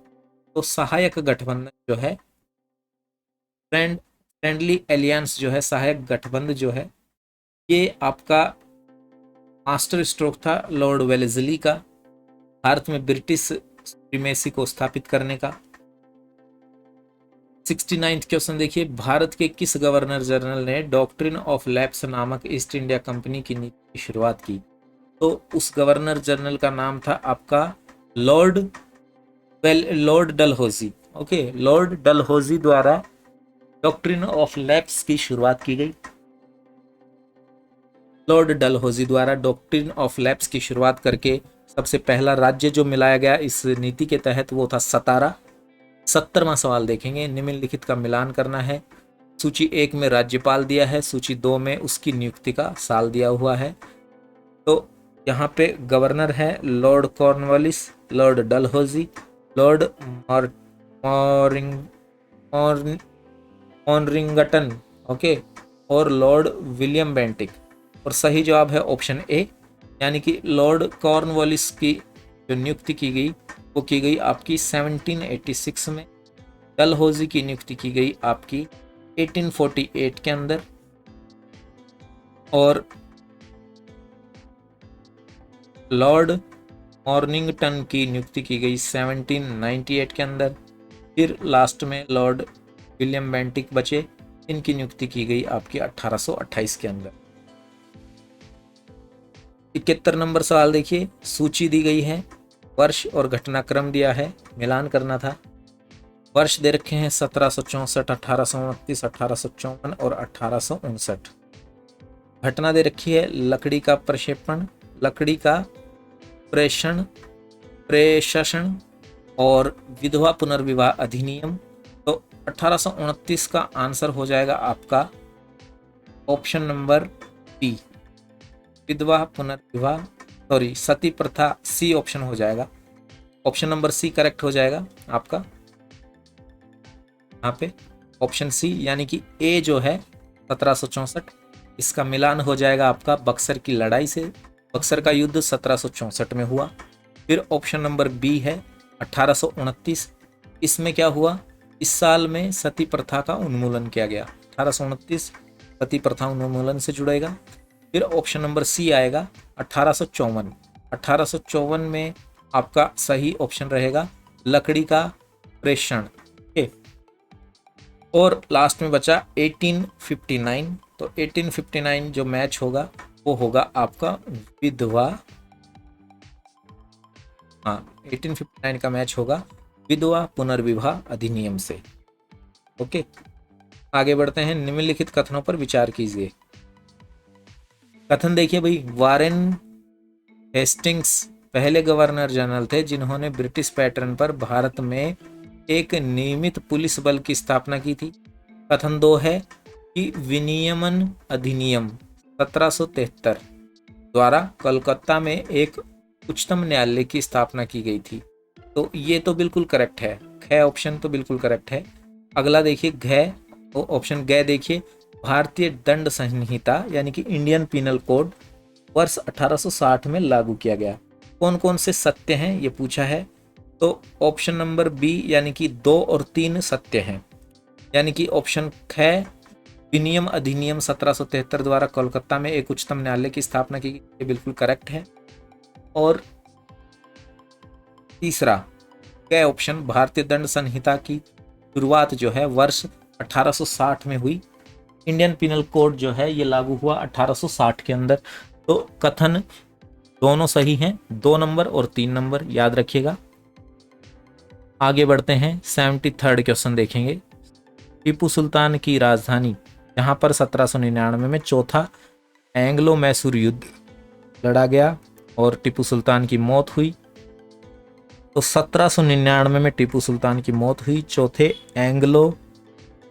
A: तो सहायक गठबंधन जो है, फ्रेंडली एलियंस जो है, सहायक गठबंधन जो है, ये आपका मास्टर स्ट्रोक था लॉर्ड वेलेस्ली का, भारत में ब्रिटिश सुप्रीमेसी को स्थापित करने का। 69 क्वेश्चन देखिए, भारत के किस गवर्नर जनरल ने डॉक्ट्रिन ऑफ लैप्स नामक ईस्ट इंडिया कंपनी की नीति की शुरुआत की? तो उस गवर्नर जनरल का नाम था आपका Lord Dalhousie. Okay, Lord Dalhousie द्वारा डॉक्ट्रिन ऑफ लैप्स की शुरुआत की गई। लॉर्ड डलहौजी द्वारा डॉक्ट्रिन ऑफ लैप्स की शुरुआत करके सबसे पहला राज्य जो मिलाया गया इस नीति के तहत वो था सतारा। 70वां सवाल देखेंगे, निम्नलिखित का मिलान करना है। सूची 1 में राज्यपाल दिया है, सूची 2 में उसकी नियुक्ति का साल दिया हुआ है। तो यहाँ पे गवर्नर है lord Cornwallis, lord Dalhousie, lord Mornington, okay, और लॉर्ड विलियम बेंटिक। और सही जवाब है ऑप्शन ए, यानी कि लॉर्ड कॉर्नवालिस की जो नियुक्ति की गई वो की गई आपकी 1786 में। डलहौजी की नियुक्ति की गई आपकी 1848 के अंदर, और लॉर्ड मॉर्निंगटन की नियुक्ति की गई 1798 के अंदर। फिर लास्ट में लॉर्ड विलियम बेंटिक बचे, इनकी नियुक्ति की गई आपकी 1828 के अंदर। 71 नंबर सवाल देखिए, सूची दी गई है, वर्ष और घटनाक्रम दिया है, मिलान करना था। वर्ष दे रखे हैं 1764, 1829, 1854 और 1859। घटना दे रखी है लकड़ी का प्रक्षेपण, लकड़ी का प्रेषण और विधवा पुनर्विवाह अधिनियम। तो 1829 का आंसर हो जाएगा आपका ऑप्शन नंबर बी, विधवा पुनर्विवाह, सती प्रथा, सी ऑप्शन हो जाएगा। ऑप्शन नंबर सी करेक्ट हो जाएगा आपका यहाँ पे, ऑप्शन सी, यानी कि ए जो है 1764, इसका मिलान हो जाएगा आपका बक्सर की लड़ाई से। बक्सर का युद्ध 1764 में हुआ। फिर ऑप्शन नंबर बी है 1829, इसमें क्या हुआ, इस साल में सती प्रथा का उन्मूलन किया गया। 1829 सती प्रथा उन्मूलन से जुड़ेगा। फिर ऑप्शन नंबर सी आएगा 1854। 1854 में आपका सही ऑप्शन रहेगा लकड़ी का प्रेषण। और लास्ट में बचा 1859। तो 1859 जो मैच होगा वो होगा आपका विधवा, 1859 का मैच होगा विधवा पुनर्विवाह अधिनियम से। ओके, आगे बढ़ते हैं। निम्नलिखित कथनों पर विचार कीजिए। कथन देखिए भाई, वारेन हेस्टिंग्स पहले गवर्नर जनरल थे जिन्होंने ब्रिटिश पैटर्न पर भारत में एक नियमित पुलिस बल की स्थापना की थी। कथन 2 है कि विनियमन अधिनियम 1773 द्वारा कोलकाता में एक उच्चतम न्यायालय की स्थापना की गई थी। तो ये तो बिल्कुल करेक्ट है, ख ऑप्शन तो बिल्कुल करेक्ट है। अगला देखिए घ, ऑप्शन ग देखिए, भारतीय दंड संहिता यानी कि इंडियन पिनल कोड वर्ष 1860 में लागू किया गया। कौन कौन से सत्य हैं ये पूछा है। तो ऑप्शन नंबर बी यानी कि 2 और 3 सत्य हैं, यानी कि ऑप्शन ख विनियम अधिनियम 1773 द्वारा कोलकाता में एक उच्चतम न्यायालय की स्थापना की गई, ये बिल्कुल करेक्ट है। और तीसरा क ऑप्शन, भारतीय दंड संहिता की शुरुआत जो है वर्ष 1860 में हुई। इंडियन पिनल कोड जो है ये लागू हुआ 1860 के अंदर। तो कथन दोनों सही हैं, 2 नंबर और 3 नंबर याद रखिएगा। आगे बढ़ते हैं, 73rd क्वेश्चन देखेंगे। टीपू सुल्तान की राजधानी, यहाँ पर 1799 में चौथा एंग्लो मैसूर युद्ध लड़ा गया और टीपू सुल्तान की मौत हुई। तो 1799 में टीपू सुल्तान की मौत हुई चौथे एंग्लो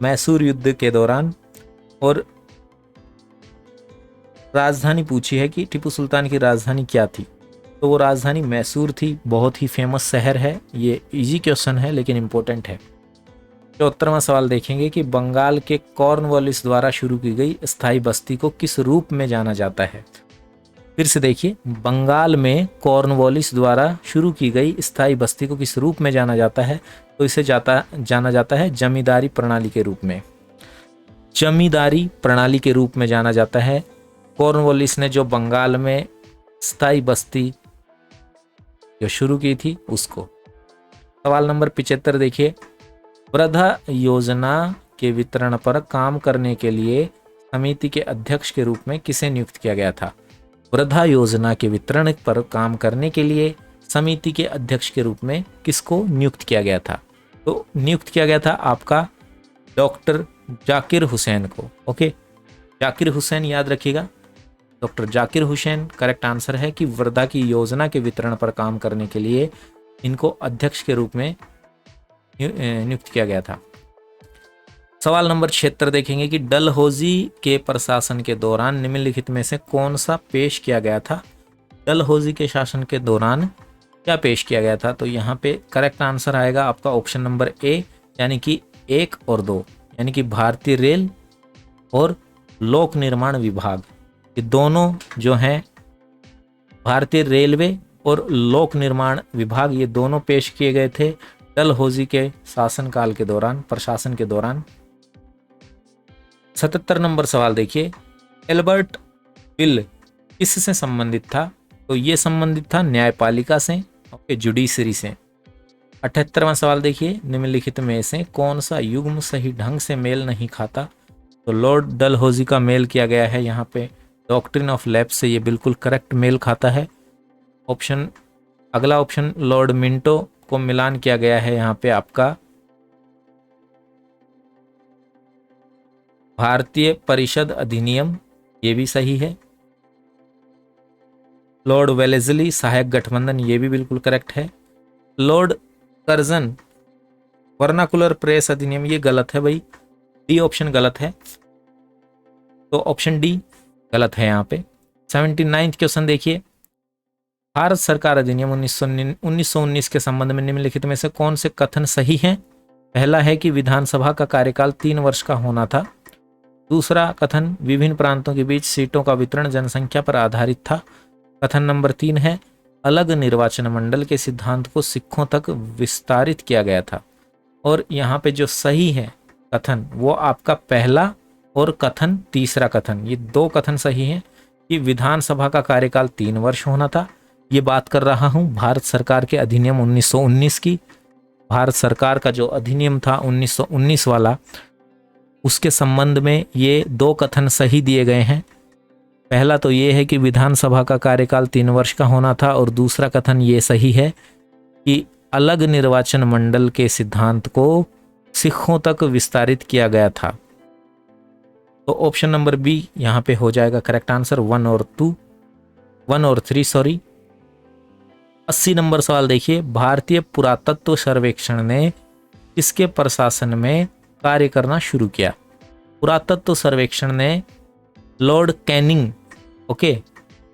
A: मैसूर युद्ध के दौरान। और राजधानी पूछी है कि टीपू सुल्तान की राजधानी क्या थी, तो वो राजधानी मैसूर थी। बहुत ही फेमस शहर है, ये इजी क्वेश्चन है लेकिन इम्पोर्टेंट है। 74वां सवाल देखेंगे कि बंगाल के कॉर्नवालिस द्वारा शुरू की गई स्थायी बस्ती को किस रूप में जाना जाता है। फिर से देखिए, बंगाल में कॉर्नवालिस द्वारा शुरू की गई स्थायी बस्ती को किस रूप में जाना जाता है, तो इसे जाना जाता है जमींदारी प्रणाली के रूप में। जमींदारी प्रणाली के रूप में जाना जाता है कॉर्नवालिस ने जो बंगाल में स्थायी बस्ती जो शुरू की थी उसको। सवाल नंबर 75 देखिए, वृद्धा योजना के वितरण पर काम करने के लिए समिति के अध्यक्ष के रूप में किसे नियुक्त किया गया था। वृद्धा योजना के वितरण पर काम करने के लिए समिति के अध्यक्ष के रूप में किसको नियुक्त किया गया था, तो नियुक्त किया गया था आपका डॉक्टर जाकिर हुसैन को। ओके, जाकिर हुसैन याद रखिएगा, doctor Zakir Hussain correct answer है कि वृद्धा की योजना के वितरण पर काम करने के लिए इनको अध्यक्ष के रूप में नियुक्त किया गया था। सवाल नंबर 76 देखेंगे कि डलहौजी के प्रशासन के दौरान निम्नलिखित में से कौन सा पेश किया गया था। डलहौजी के शासन के दौरान क्या पेश किया गया था, तो यहाँ पे करेक्ट आंसर आएगा आपका ऑप्शन नंबर ए, यानी कि 1 और 2, यानी कि भारतीय रेल और लोक निर्माण विभाग, ये दोनों जो हैं भारतीय रेलवे और लोक निर्माण विभाग, ये दोनों पेश किए गए थे डलहौजी के शासनकाल के दौरान, प्रशासन के दौरान। 77 नंबर सवाल देखिए, एल्बर्ट बिल किससे संबंधित था? तो ये संबंधित था न्यायपालिका से, ओके, जुडिशरी से। 78वां सवाल देखिए, निम्नलिखित में से कौन सा युग्म सही ढंग से मेल नहीं खाता? तो लॉर्ड डलहौजी का मेल किया गया है यहाँ पे डॉक्ट्रिन ऑफ लैप्स से, ये बिल्कुल करेक्ट मेल खाता है। अगला ऑप्शन लॉर्ड मिंटो को मिलान किया गया है यहाँ पे आपका भारतीय परिषद अधिनियम, ये भी सही है। लॉर्ड वेलेस्ली सहायक गठबंधन, ये भी बिल्कुल करेक्ट है। लॉर्ड कर्जन वर्नाकुलर प्रेस अधिनियम, ये गलत है भाई, डी ऑप्शन गलत है, तो ऑप्शन डी गलत है यहाँ पे। 79 क्वेश्चन देखिए, भारत सरकार अधिनियम 1919 के संबंध में निम्नलिखित में से कौन से कथन सही हैं? पहला है कि विधानसभा का कार्यकाल 3 वर्ष का होना था। दूसरा कथन, विभिन्न प्रांतों के बीच सीटों का वितरण जनसंख्या पर आधारित था। कथन नंबर 3 है, अलग निर्वाचन मंडल के सिद्धांत को सिखों तक विस्तारित किया गया था। और यहाँ पे जो सही है कथन, वो आपका पहला और कथन तीसरा कथन, ये 2 कथन सही हैं कि विधानसभा का कार्यकाल 3 वर्ष होना था। ये बात कर रहा हूँ भारत सरकार के अधिनियम 1919 की। भारत सरकार का जो अधिनियम था 1919 वाला, उसके संबंध में ये 2 कथन सही दिए गए हैं। पहला तो ये है कि विधानसभा का कार्यकाल 3 वर्ष का होना था, और दूसरा कथन ये सही है कि अलग निर्वाचन मंडल के सिद्धांत को सिखों तक विस्तारित किया गया था। तो ऑप्शन नंबर बी यहाँ पे हो जाएगा करेक्ट आंसर, 1 और 3 सॉरी। 80 नंबर सवाल देखिए, भारतीय पुरातत्व सर्वेक्षण ने किसके प्रशासन में कार्य करना शुरू किया? पुरातत्व सर्वेक्षण ने Lord Canning, okay,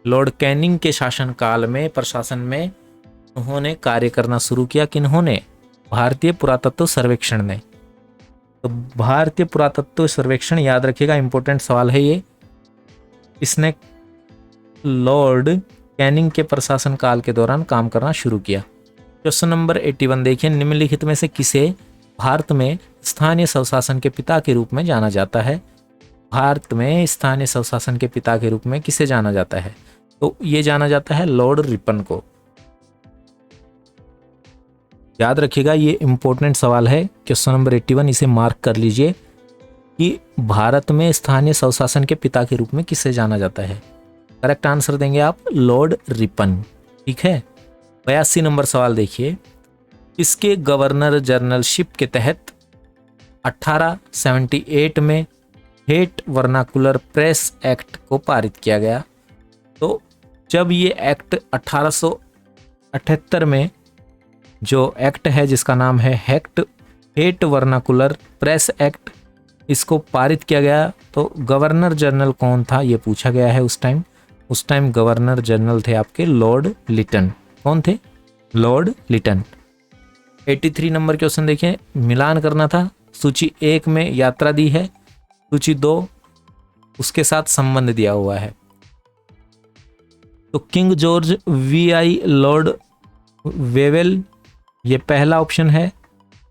A: Lord Canning के शासनकाल में, प्रशासन में उन्होंने कार्य करना शुरू किया। किन्होंने? भारतीय पुरातत्व सर्वेक्षण ने। तो भारतीय पुरातत्व सर्वेक्षण, याद रखिएगा, इंपॉर्टेंट सवाल है ये। इसने लॉर्ड कैनिंग के प्रशासन काल के दौरान काम करना शुरू किया। क्वेश्चन नंबर 81 देखिए, निम्नलिखित में से किसे भारत में स्थानीय स्वशासन के पिता के रूप में जाना जाता है? भारत में स्थानीय स्वशासन के पिता के रूप में किसे जाना जाता है? तो ये जाना जाता है लॉर्ड रिपन को। याद रखिएगा, ये इंपॉर्टेंट सवाल है, क्वेश्चन नंबर 81, इसे मार्क कर लीजिए कि भारत में स्थानीय स्वशासन के पिता के रूप में किसे जाना जाता है। करेक्ट आंसर देंगे आप लॉर्ड रिपन, ठीक है। 82 नंबर सवाल देखिए, इसके गवर्नर जनरलशिप के तहत 1878 में हेट वर्नाकुलर प्रेस एक्ट को पारित किया गया। तो जब ये एक्ट 1878 में जो एक्ट है जिसका नाम है हेट वर्नाकुलर प्रेस एक्ट, इसको पारित किया गया, तो गवर्नर जनरल कौन था ये पूछा गया है उस टाइम गवर्नर जनरल थे आपके लॉर्ड लिटन। कौन थे? लॉर्ड लिटन। 83 नंबर क्वेश्चन देखिए, मिलान करना था। सूची 1 में यात्रा दी है, सूची 2 उसके साथ संबंध दिया हुआ है। तो king George VI Lord Wavell, ये पहला ऑप्शन है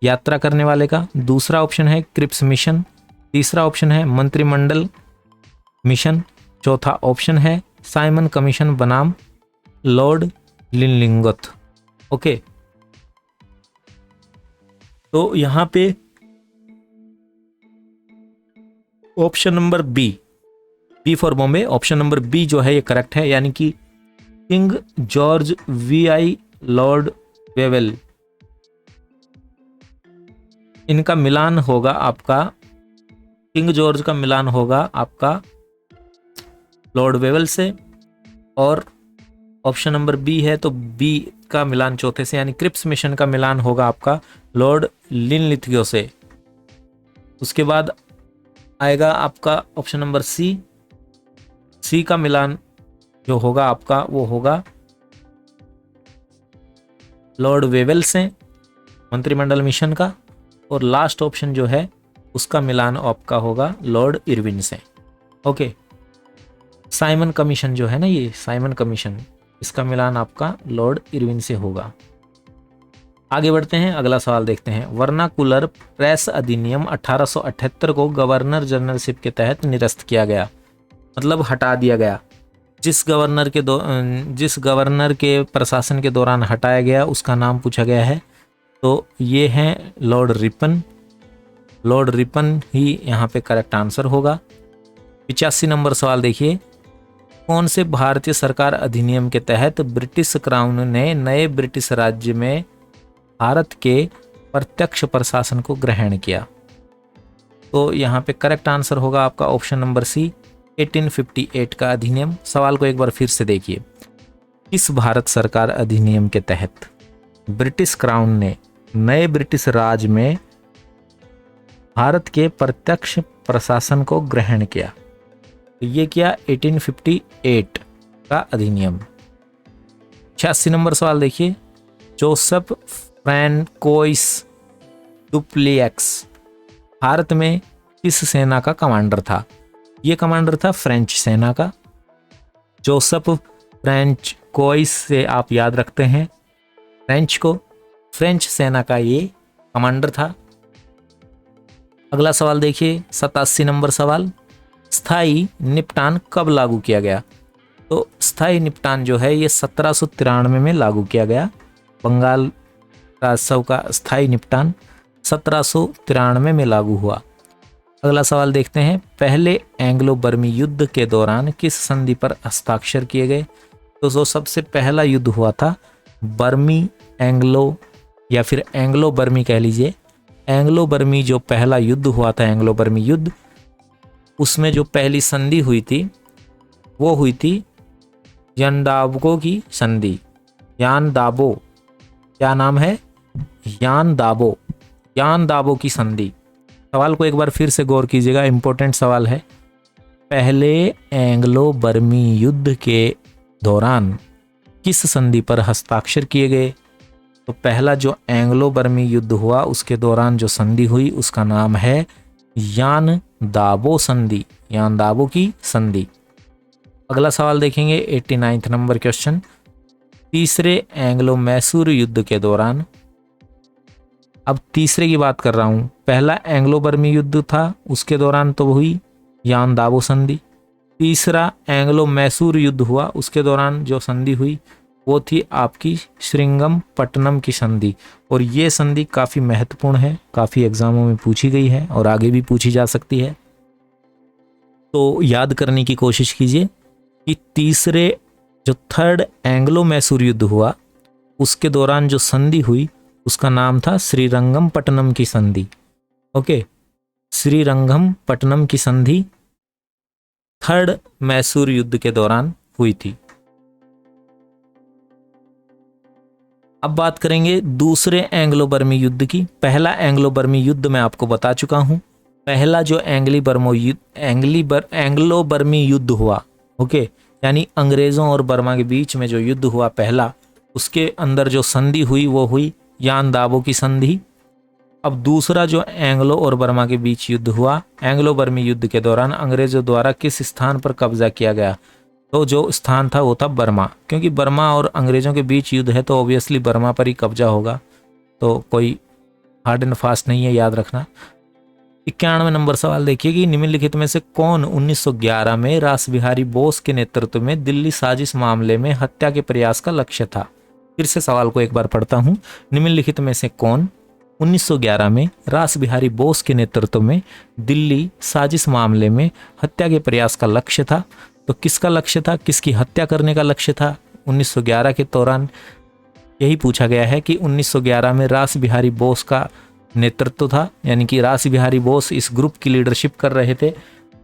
A: यात्रा करने वाले का। दूसरा ऑप्शन है क्रिप्स मिशन। तीसरा ऑप्शन है मंत्रिमंडल मिशन। चौथा ऑप्शन है साइमन कमीशन बनाम लॉर्ड लिनलिंगथ। ओके, तो यहां पे option number B for Bombay, option number B जो है ये करेक्ट है, यानी कि King George VI Lord Wavell, इनका मिलान होगा आपका, किंग जॉर्ज का मिलान होगा आपका लॉर्ड वेवेल से, और ऑप्शन नंबर बी है तो बी का मिलान चौथे से, यानी क्रिप्स मिशन का मिलान होगा आपका लॉर्ड लिनलिथगो से। उसके बाद आएगा आपका ऑप्शन नंबर सी का मिलान जो होगा आपका वो होगा लॉर्ड वेवेल से, मंत्रिमंडल मिशन का, और लास्ट ऑप्शन जो है उसका मिलान आपका होगा लॉर्ड इरविन से। ओके, साइमन कमीशन जो है ना, ये साइमन कमीशन, इसका मिलान आपका लॉर्ड इरविन से होगा। आगे बढ़ते हैं, अगला सवाल देखते हैं। वर्नाकुलर प्रेस अधिनियम 1878 को गवर्नर जनरलशिप के तहत निरस्त किया गया, मतलब हटा दिया गया। जिस गवर्नर के प्रशासन के दौरान हटाया गया उसका नाम पूछा गया है, तो ये है लॉर्ड रिपन। लॉर्ड रिपन ही यहाँ पे करेक्ट आंसर होगा। 85 नंबर सवाल देखिए। कौन से भारतीय सरकार अधिनियम के तहत ब्रिटिश क्राउन ने नए ब्रिटिश राज्य में भारत के प्रत्यक्ष प्रशासन को ग्रहण किया? तो यहाँ पे करेक्ट आंसर होगा आपका ऑप्शन नंबर सी, 1858 का अधिनियम। सवाल को एक बार फिर से देखिए। किस भारत सरकार अधिनियम के तहत ब्रिटिश क्राउन ने नए ब्रिटिश राज में भारत के प्रत्यक्ष प्रशासन को ग्रहण किया? तो ये किया 1858 का अधिनियम। 86 नंबर सवाल देखिए। जोसेफ फ्रैंकोइस डुप्लेक्स भारत में किस सेना का कमांडर था? ये कमांडर था फ्रेंच सेना का। जोसेफ फ्रैंकोइस से आप याद रखते हैं फ्रेंच को, फ्रेंच सेना का ये कमांडर था। अगला सवाल देखिए, 87 नंबर सवाल। स्थायी निपटान कब लागू किया गया? तो स्थायी निपटान जो है ये 1793 में लागू किया गया। बंगाल राजस्व का स्थायी निपटान 1793 में लागू हुआ। अगला सवाल देखते हैं। पहले एंग्लो बर्मी युद्ध के दौरान किस संधि पर हस्ताक्षर किए गए? तो जो सबसे पहला युद्ध हुआ था बर्मी एंग्लो, या फिर एंग्लो बर्मी कह लीजिए। एंग्लो बर्मी जो पहला युद्ध हुआ था, एंग्लो बर्मी युद्ध, उसमें जो पहली संधि हुई थी वो हुई थी यानदाबो की संधि। यानदाबो, क्या नाम है? यानदाबो, यानदाबो की संधि। सवाल को एक बार फिर से गौर कीजिएगा, इंपॉर्टेंट सवाल है। पहले एंग्लो बर्मी युद्ध के दौरान किस संधि पर हस्ताक्षर किए गए? तो पहला जो एंग्लो बर्मी युद्ध हुआ उसके दौरान जो संधि हुई उसका नाम है यानदाबो संधि, यानदाबो की संधि। अगला सवाल देखेंगे, 89 नंबर क्वेश्चन। तीसरे एंग्लो मैसूर युद्ध के दौरान, अब तीसरे की बात कर रहा हूं, पहला एंग्लो बर्मी युद्ध था उसके दौरान तो हुई यानदाबो संधि। तीसरा एंग्लो मैसूर युद्ध हुआ उसके दौरान जो संधि हुई वो थी आपकी श्रीरंगपट्टनम की संधि। और ये संधि काफ़ी महत्वपूर्ण है, काफ़ी एग्जामों में पूछी गई है और आगे भी पूछी जा सकती है। तो याद करने की कोशिश कीजिए कि तीसरे जो थर्ड एंग्लो मैसूर युद्ध हुआ उसके दौरान जो संधि हुई उसका नाम था श्रीरंगपट्टनम की संधि। ओके, श्रीरंगपट्टनम की संधि थर्ड मैसूर युद्ध के दौरान हुई थी। अब बात करेंगे दूसरे एंग्लो बर्मी युद्ध की। पहला एंग्लो बर्मी युद्ध मैं आपको बता चुका हूं। पहला जो एंग्लो बर्मी युद्ध हुआ, ओके, यानी अंग्रेजों और बर्मा के बीच में जो युद्ध हुआ पहला, उसके अंदर जो संधि हुई वो हुई यानदाबो की संधि। अब दूसरा जो एंग्लो और बर्मा के बीच युद्ध हुआ, एंग्लो बर्मी युद्ध के दौरान अंग्रेजों द्वारा किस स्थान पर कब्जा किया गया? तो जो स्थान था वो था बर्मा, क्योंकि बर्मा और अंग्रेजों के बीच युद्ध है तो ऑब्वियसली बर्मा पर ही कब्जा होगा, तो कोई हार्ड एंड फास्ट नहीं है, याद रखना। 91 नंबर सवाल देखिए कि निम्नलिखित में से कौन 1911 में रास बिहारी बोस के नेतृत्व में दिल्ली साजिश मामले में हत्या के प्रयास का लक्ष्य था? फिर से सवाल को एक बार पढ़ता हूं। निम्नलिखित में से कौन 1911 में रास बिहारी बोस के नेतृत्व में दिल्ली साजिश मामले में हत्या के प्रयास का लक्ष्य था? तो किसका लक्ष्य था, किसकी हत्या करने का लक्ष्य था 1911 के दौरान? यही पूछा गया है कि 1911 में रास बिहारी बोस का नेतृत्व था, यानी कि रास बिहारी बोस इस ग्रुप की लीडरशिप कर रहे थे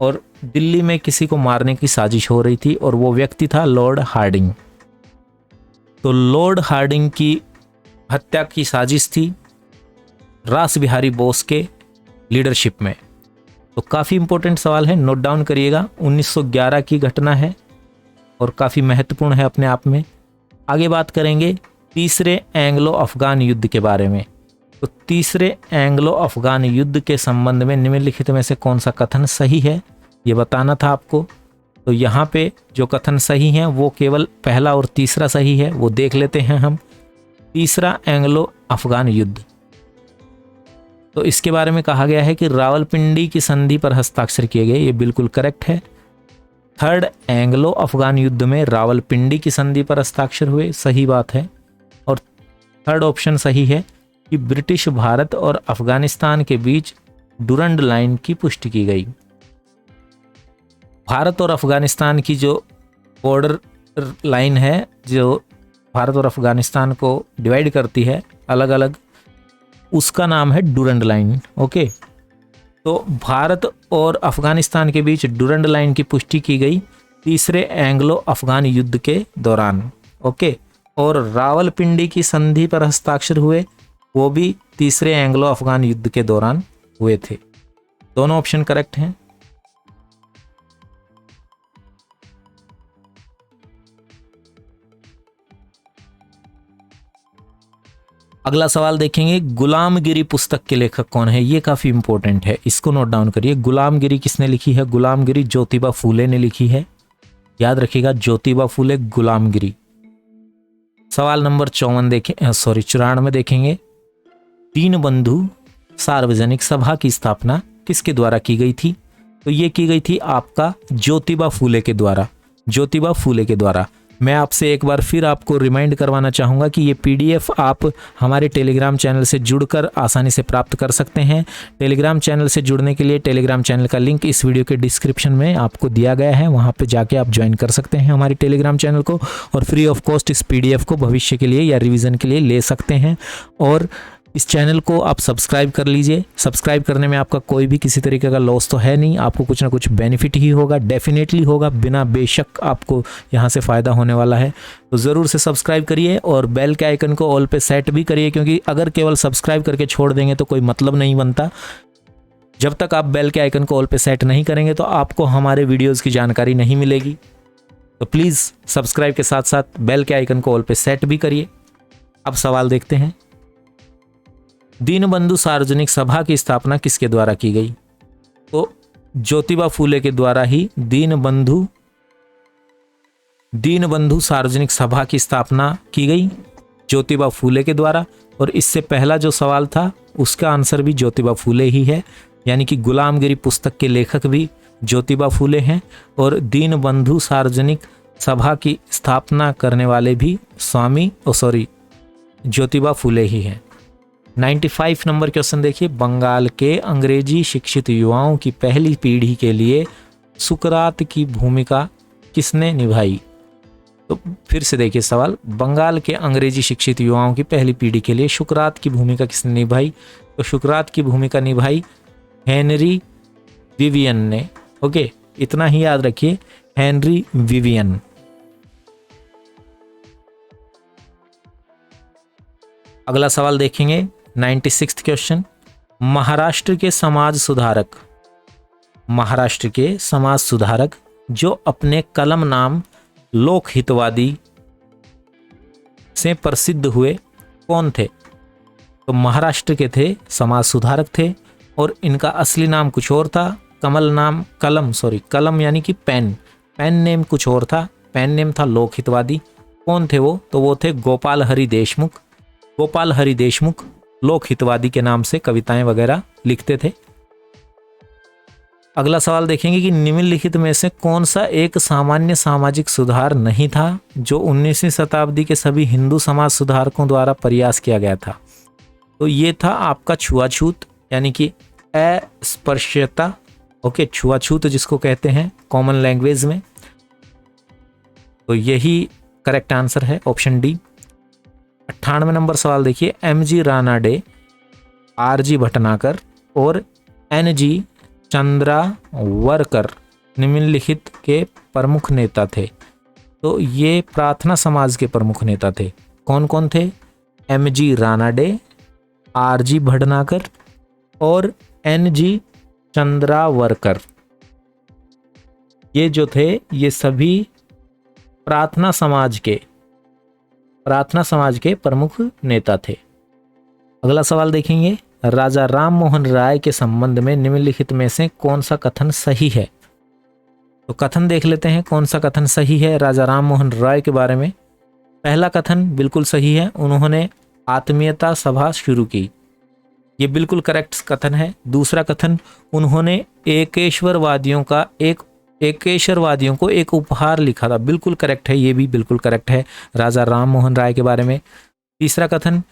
A: और दिल्ली में किसी को मारने की साजिश हो रही थी और वो व्यक्ति था लॉर्ड हार्डिंग। तो लॉर्ड हार्डिंग की हत्या की साजिश थी रास बिहारी बोस के लीडरशिप में। तो काफ़ी इंपॉर्टेंट सवाल है, नोट डाउन करिएगा। 1911 की घटना है और काफ़ी महत्वपूर्ण है अपने आप में। आगे बात करेंगे तीसरे एंग्लो अफगान युद्ध के बारे में। तो तीसरे एंग्लो अफगान युद्ध के संबंध में निम्नलिखित में से कौन सा कथन सही है? ये बताना था आपको। तो यहाँ पे जो कथन सही हैं वो केवल पहला और तीसरा सही है, वो देख लेते हैं हम। तीसरा, एंग्लो अफगान युद्ध, तो इसके बारे में कहा गया है कि रावलपिंडी की संधि पर हस्ताक्षर किए गए, ये बिल्कुल करेक्ट है। थर्ड, एंग्लो अफगान युद्ध में रावलपिंडी की संधि पर हस्ताक्षर हुए, सही बात है। और थर्ड ऑप्शन सही है कि ब्रिटिश भारत और अफगानिस्तान के बीच डुरंड लाइन की पुष्टि की गई। भारत और अफगानिस्तान की जो बॉर्डर लाइन है, जो भारत और अफगानिस्तान को डिवाइड करती है अलग अलग, उसका नाम है डुरंड लाइन। ओके, तो भारत और अफगानिस्तान के बीच डुरंड लाइन की पुष्टि की गई तीसरे एंग्लो अफगान युद्ध के दौरान। ओके, और रावलपिंडी की संधि पर हस्ताक्षर हुए, वो भी तीसरे एंग्लो अफगान युद्ध के दौरान हुए थे। दोनों ऑप्शन करेक्ट हैं। अगला सवाल देखेंगे, गुलामगिरी पुस्तक के लेखक कौन है? ये काफी इंपॉर्टेंट है, इसको नोट डाउन करिए। गुलामगिरी किसने लिखी है? गुलामगिरी ज्योतिबा फूले ने लिखी है, याद रखिएगा, ज्योतिबा फूले गुलामगिरी। सवाल नंबर 94 देखेंगे, दीनबंधु सार्वजनिक सभा की स्थापना किसके द्वारा की गई थी? तो ये की गई थी आपका ज्योतिबा फूले के द्वारा, ज्योतिबा फूले के द्वारा। मैं आपसे एक बार फिर आपको रिमाइंड करवाना चाहूँगा कि ये पीडीएफ आप हमारे टेलीग्राम चैनल से जुड़कर आसानी से प्राप्त कर सकते हैं। टेलीग्राम चैनल से जुड़ने के लिए टेलीग्राम चैनल का लिंक इस वीडियो के डिस्क्रिप्शन में आपको दिया गया है, वहाँ पे जाके आप ज्वाइन कर सकते हैं हमारे टेलीग्राम चैनल को, और फ्री ऑफ कॉस्ट इस पीडीएफ को भविष्य के लिए या रिवीजन के लिए ले सकते हैं। और इस चैनल को आप सब्सक्राइब कर लीजिए। सब्सक्राइब करने में आपका कोई भी किसी तरीके का लॉस तो है नहीं, आपको कुछ ना कुछ बेनिफिट ही होगा, डेफिनेटली होगा, बिना बेशक आपको यहाँ से फ़ायदा होने वाला है। तो ज़रूर से सब्सक्राइब करिए और बेल के आइकन को ऑल पे सेट भी करिए, क्योंकि अगर केवल सब्सक्राइब करके छोड़ देंगे तो कोई मतलब नहीं बनता। जब तक आप बेल के आइकन को ऑल पे सेट नहीं करेंगे तो आपको हमारे वीडियोज़ की जानकारी नहीं मिलेगी। तो प्लीज़ सब्सक्राइब के साथ साथ बेल के आइकन को ऑल पे सेट भी करिए। अब सवाल देखते हैं, दीनबंधु सार्वजनिक सभा की स्थापना किसके द्वारा की गई? तो ज्योतिबा फूले के द्वारा ही दीनबंधु सार्वजनिक सभा की स्थापना की गई, ज्योतिबा फूले के द्वारा। और इससे पहला जो सवाल था उसका आंसर भी ज्योतिबा फूले ही है, यानी कि गुलामगिरी पुस्तक के लेखक भी ज्योतिबा फूले हैं और दीनबंधु सार्वजनिक सभा की स्थापना करने वाले भी ज्योतिबा फूले ही हैं। 95 नंबर क्वेश्चन देखिए, बंगाल के अंग्रेजी शिक्षित युवाओं की पहली पीढ़ी के लिए सुकरात की भूमिका किसने निभाई? तो फिर से देखिए सवाल, बंगाल के अंग्रेजी शिक्षित युवाओं की पहली पीढ़ी के लिए सुकरात की भूमिका किसने निभाई? तो सुकरात की भूमिका निभाई हेनरी विवियन ने। ओके, इतना ही याद रखिए, हेनरी विवियन। अगला सवाल देखेंगे, 96 क्वेश्चन, महाराष्ट्र के समाज सुधारक जो अपने कलम नाम लोकहितवादी से प्रसिद्ध हुए कौन थे? तो महाराष्ट्र के थे, समाज सुधारक थे और इनका असली नाम कुछ और था। कलम यानी कि पेन नेम कुछ और था, पेन नेम था लोकहितवादी। कौन थे वो? तो वो थे गोपाल हरि देशमुख लोकहितवादी के नाम से कविताएं वगैरह लिखते थे। अगला सवाल देखेंगे कि निम्नलिखित में से कौन सा एक सामान्य सामाजिक सुधार नहीं था जो 19वीं शताब्दी के सभी हिंदू समाज सुधारकों द्वारा प्रयास किया गया था? तो ये था आपका छुआछूत, यानी कि अस्पृश्यता। ओके, छुआछूत जिसको कहते हैं कॉमन लैंग्वेज में, तो यही करेक्ट आंसर है, ऑप्शन डी। 98 नंबर सवाल देखिए, एम.जी. रानाडे, आर.जी. भटनागर और एन.जी. चंद्रावरकर निम्नलिखित के प्रमुख नेता थे। तो ये प्रार्थना समाज के प्रमुख नेता थे। कौन कौन थे? एम.जी. रानाडे, आर.जी. भटनागर और एन.जी. चंद्रावरकर। ये जो थे ये सभी प्रार्थना समाज के प्रमुख नेता थे। अगला सवाल देखेंगे, राजा राम मोहन राय के संबंध में निम्नलिखित में से कौन सा कथन सही है? तो कथन देख लेते हैं कौन सा कथन सही है राजा राम मोहन राय के बारे में। पहला कथन बिल्कुल सही है, उन्होंने आत्मीयता सभा शुरू की, ये बिल्कुल करेक्ट कथन है। दूसरा कथन, उन्होंने एकेश्वरवादियों को एक उपहार लिखा था, बिल्कुल करेक्ट है, ये भी बिल्कुल करेक्ट है राजा राम मोहन राय के बारे में। तीसरा कथन,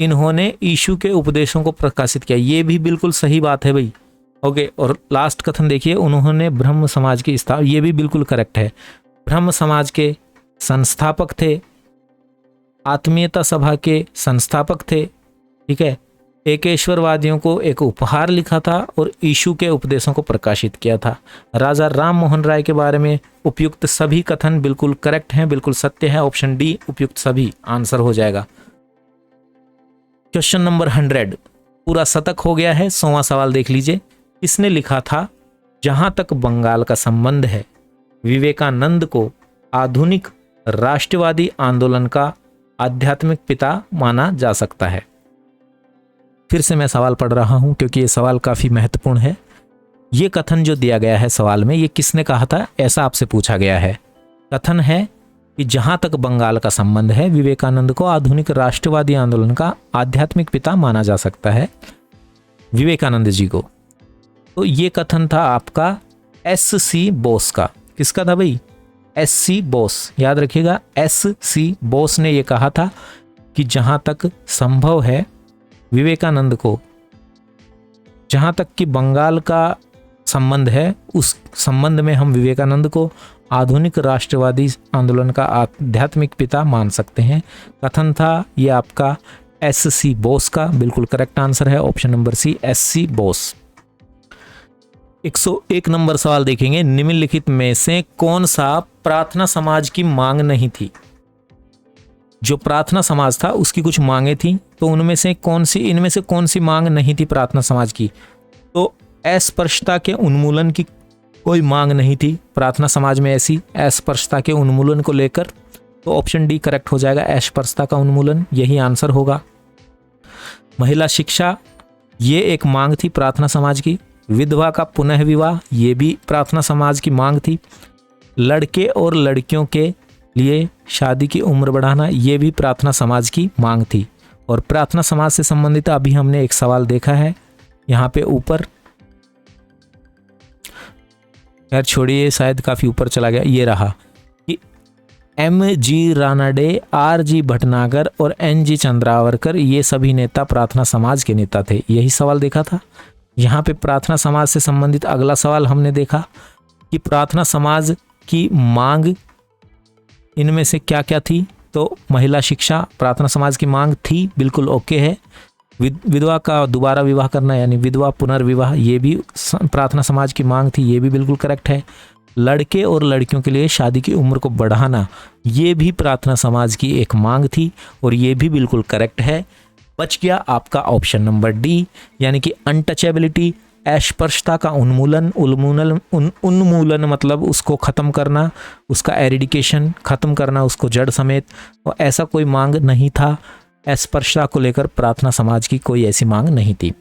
A: इन्होंने ईशु के उपदेशों को प्रकाशित किया, ये भी बिल्कुल सही बात है भाई। ओके, और लास्ट कथन देखिए, उन्होंने ब्रह्म समाज की स्थापना, ये भी बिल्कुल करेक्ट है। ब्रह्म समाज के संस्थापक थे, आत्मीयता सभा के संस्थापक थे, ठीक है। एकेश्वरवादियों को एक उपहार लिखा था और ईशु के उपदेशों को प्रकाशित किया था। राजा राम मोहन राय के बारे में उपयुक्त सभी कथन बिल्कुल करेक्ट हैं, बिल्कुल सत्य है। ऑप्शन डी उपयुक्त सभी आंसर हो जाएगा। क्वेश्चन नंबर 100 पूरा शतक हो गया है। 100वां सवाल देख लीजिए। किसने लिखा था, जहां तक बंगाल का संबंध है विवेकानंद को आधुनिक राष्ट्रवादी आंदोलन का आध्यात्मिक पिता माना जा सकता है। फिर से मैं सवाल पढ़ रहा हूं क्योंकि ये सवाल काफी महत्वपूर्ण है। ये कथन जो दिया गया है सवाल में, ये किसने कहा था, ऐसा आपसे पूछा गया है। कथन है कि जहां तक बंगाल का संबंध है विवेकानंद को आधुनिक राष्ट्रवादी आंदोलन का आध्यात्मिक पिता माना जा सकता है, विवेकानंद जी को। तो ये कथन था आपका S.C. बोस का। किसका था भाई, S.C. बोस, याद रखिएगा। S.C. बोस ने ये कहा था कि जहां तक संभव है विवेकानंद को, जहां तक कि बंगाल का संबंध है उस संबंध में हम विवेकानंद को आधुनिक राष्ट्रवादी आंदोलन का आध्यात्मिक पिता मान सकते हैं। कथन था ये आपका S.C. बोस का, बिल्कुल करेक्ट आंसर है option number C, S.C. Bose. 101 नंबर सवाल देखेंगे। निम्नलिखित में से कौन सा प्रार्थना समाज की मांग नहीं थी। जो प्रार्थना समाज था उसकी कुछ मांगे थी, तो इनमें से कौन सी मांग नहीं थी प्रार्थना समाज की। तो अस्पृश्यता के उन्मूलन की कोई मांग नहीं थी प्रार्थना समाज में, ऐसी अस्पृश्यता के उन्मूलन को लेकर। तो ऑप्शन डी करेक्ट हो जाएगा, अस्पृश्यता का उन्मूलन, यही आंसर होगा। महिला शिक्षा, ये एक मांग थी प्रार्थना समाज की। विधवा का पुनः विवाह, ये भी प्रार्थना समाज की मांग थी। लड़के और लड़कियों के लिए शादी की उम्र बढ़ाना, ये भी प्रार्थना समाज की मांग थी। और प्रार्थना समाज से संबंधित अभी हमने एक सवाल देखा है यहाँ पे ऊपर, खैर छोड़िए, शायद काफ़ी ऊपर चला गया, ये रहा कि M.G. रानाडे, R.G. भटनागर और N.G. चंद्रावरकर, ये सभी नेता प्रार्थना समाज के नेता थे। यही सवाल देखा था। यहाँ पे प्रार्थना समाज से संबंधित अगला सवाल हमने देखा कि प्रार्थना समाज की मांग इनमें से क्या क्या थी। तो महिला शिक्षा प्रार्थना समाज की मांग थी, बिल्कुल ओके है। विधवा का दोबारा विवाह करना यानी विधवा पुनर्विवाह, ये भी प्रार्थना समाज की मांग थी, ये भी बिल्कुल करेक्ट है। लड़के और लड़कियों के लिए शादी की उम्र को बढ़ाना, ये भी प्रार्थना समाज की एक मांग थी और ये भी बिल्कुल करेक्ट है। बच गया आपका ऑप्शन नंबर डी, यानी कि अनटचेबिलिटी, अस्पृश्यता का उन्मूलन मतलब उसको ख़त्म करना, उसका एरिडिकेशन ख़त्म करना, उसको जड़ समेत। और ऐसा कोई मांग नहीं था, अस्पृश्यता को लेकर प्रार्थना समाज की कोई ऐसी मांग नहीं थी।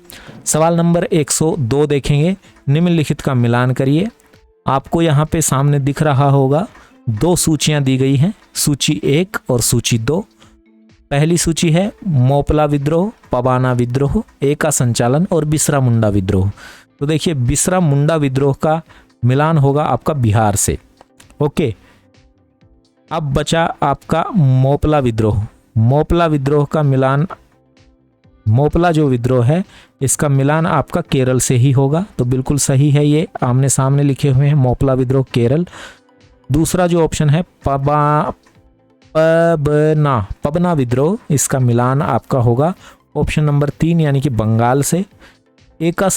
A: सवाल नंबर 102 देखेंगे। निम्नलिखित का मिलान करिए। आपको यहाँ पे सामने दिख रहा होगा 2 सूचियाँ दी गई हैं, सूची 1 और सूची 2। पहली सूची है मोपला विद्रोह, पबाना विद्रोह, एका संचालन और बिसरा मुंडा विद्रोह। तो देखिए बिसरा मुंडा विद्रोह का मिलान होगा आपका बिहार से। ओके, अब बचा आपका मोपला विद्रोह। मोपला विद्रोह का मिलान, मोपला जो विद्रोह है इसका मिलान आपका केरल से ही होगा। तो बिल्कुल सही है, ये आमने सामने लिखे हुए हैं, मोपला विद्रोह केरल। दूसरा जो ऑप्शन है पबना विद्रोह, इसका मिलान आपका होगा ऑप्शन नंबर 3 यानी कि बंगाल से। एका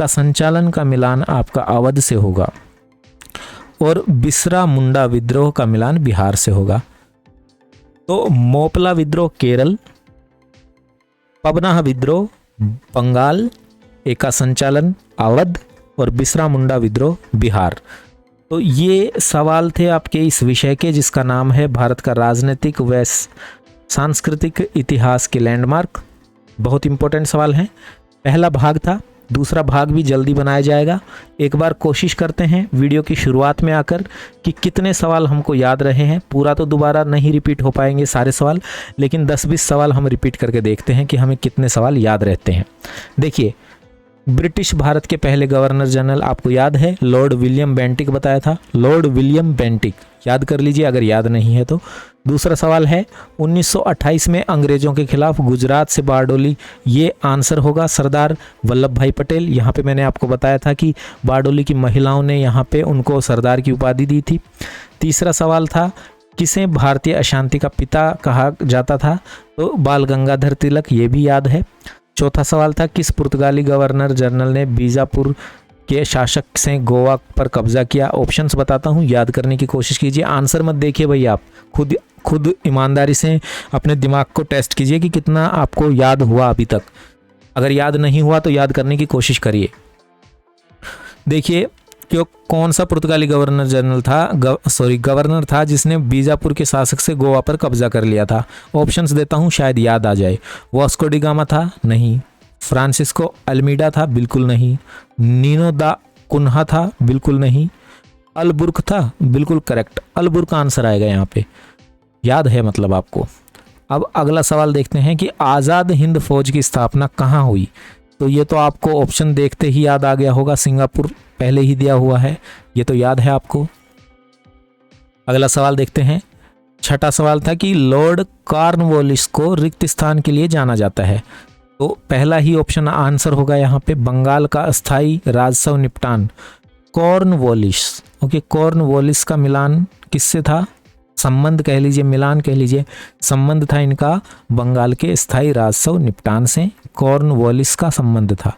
A: संचालन का मिलान आपका अवध से होगा और बिसरा मुंडा विद्रोह का मिलान बिहार से होगा। तो मोपला विद्रोह केरल, पबना विद्रोह बंगाल, एका संचालन अवध और बिसरा मुंडा विद्रोह बिहार। तो ये सवाल थे आपके इस विषय के, जिसका नाम है भारत का राजनीतिक व सांस्कृतिक इतिहास के लैंडमार्क। बहुत इंपॉर्टेंट सवाल हैं। पहला भाग था दूसरा भाग भी जल्दी बनाया जाएगा। एक बार कोशिश करते हैं वीडियो की शुरुआत में आकर कि कितने सवाल हमको याद रहे हैं। पूरा तो दोबारा नहीं रिपीट हो पाएंगे सारे सवाल, लेकिन 10-20 सवाल हम रिपीट करके देखते हैं कि हमें कितने सवाल याद रहते हैं। देखिए, ब्रिटिश भारत के पहले गवर्नर जनरल आपको याद है, लॉर्ड विलियम बेंटिक बताया था। लॉर्ड विलियम बेंटिक याद कर लीजिए अगर याद नहीं है तो। दूसरा सवाल है 1928 में अंग्रेजों के खिलाफ गुजरात से बारडोली, ये आंसर होगा सरदार वल्लभ भाई पटेल। यहाँ पे मैंने आपको बताया था कि बारडोली की महिलाओं ने यहाँ पे उनको सरदार की उपाधि दी थी। तीसरा सवाल था किसे भारतीय अशांति का पिता कहा जाता था, तो बाल गंगाधर तिलक, ये भी याद है। चौथा सवाल था किस पुर्तगाली गवर्नर जनरल ने बीजापुर के शासक से गोवा पर कब्जा किया। ऑप्शंस बताता हूँ, याद करने की कोशिश कीजिए। आंसर मत देखिए भाई, आप खुद ईमानदारी से अपने दिमाग को टेस्ट कीजिए कि कितना आपको याद हुआ अभी तक। अगर याद नहीं हुआ तो याद करने की कोशिश करिए। देखिए कि कौन सा पुर्तगाली गवर्नर जनरल था, गवर्नर था जिसने बीजापुर के शासक से गोवा पर कब्जा कर लिया था। ऑप्शंस देता हूँ, शायद याद आ जाए। वास्को डी गामा था, नहीं। फ्रांसिस्को अल्मीडा था, बिल्कुल नहीं। नीनो दा कुन्हा था, बिल्कुल नहीं। अलबुर्क था, बिल्कुल करेक्ट। अलबुर्क आंसर आएगा यहाँ पे, याद है मतलब आपको। अब अगला सवाल देखते हैं कि आज़ाद हिंद फौज की स्थापना कहाँ हुई। तो ये तो आपको ऑप्शन देखते ही याद आ गया होगा, सिंगापुर पहले ही दिया हुआ है, ये तो याद है आपको। अगला सवाल देखते हैं। छठा सवाल था कि लॉर्ड कॉर्नवालिस को रिक्त स्थान के लिए जाना जाता है। तो पहला ही ऑप्शन आंसर होगा यहाँ पे, बंगाल का अस्थाई राजस्व निपटान। कॉर्नवालिस, ओके, कॉर्नवालिस का मिलान किससे था, संबंध कह लीजिए, मिलान कह लीजिए, संबंध था इनका बंगाल के स्थायी राजस्व निपटान से। कॉर्नवालिस का संबंध था।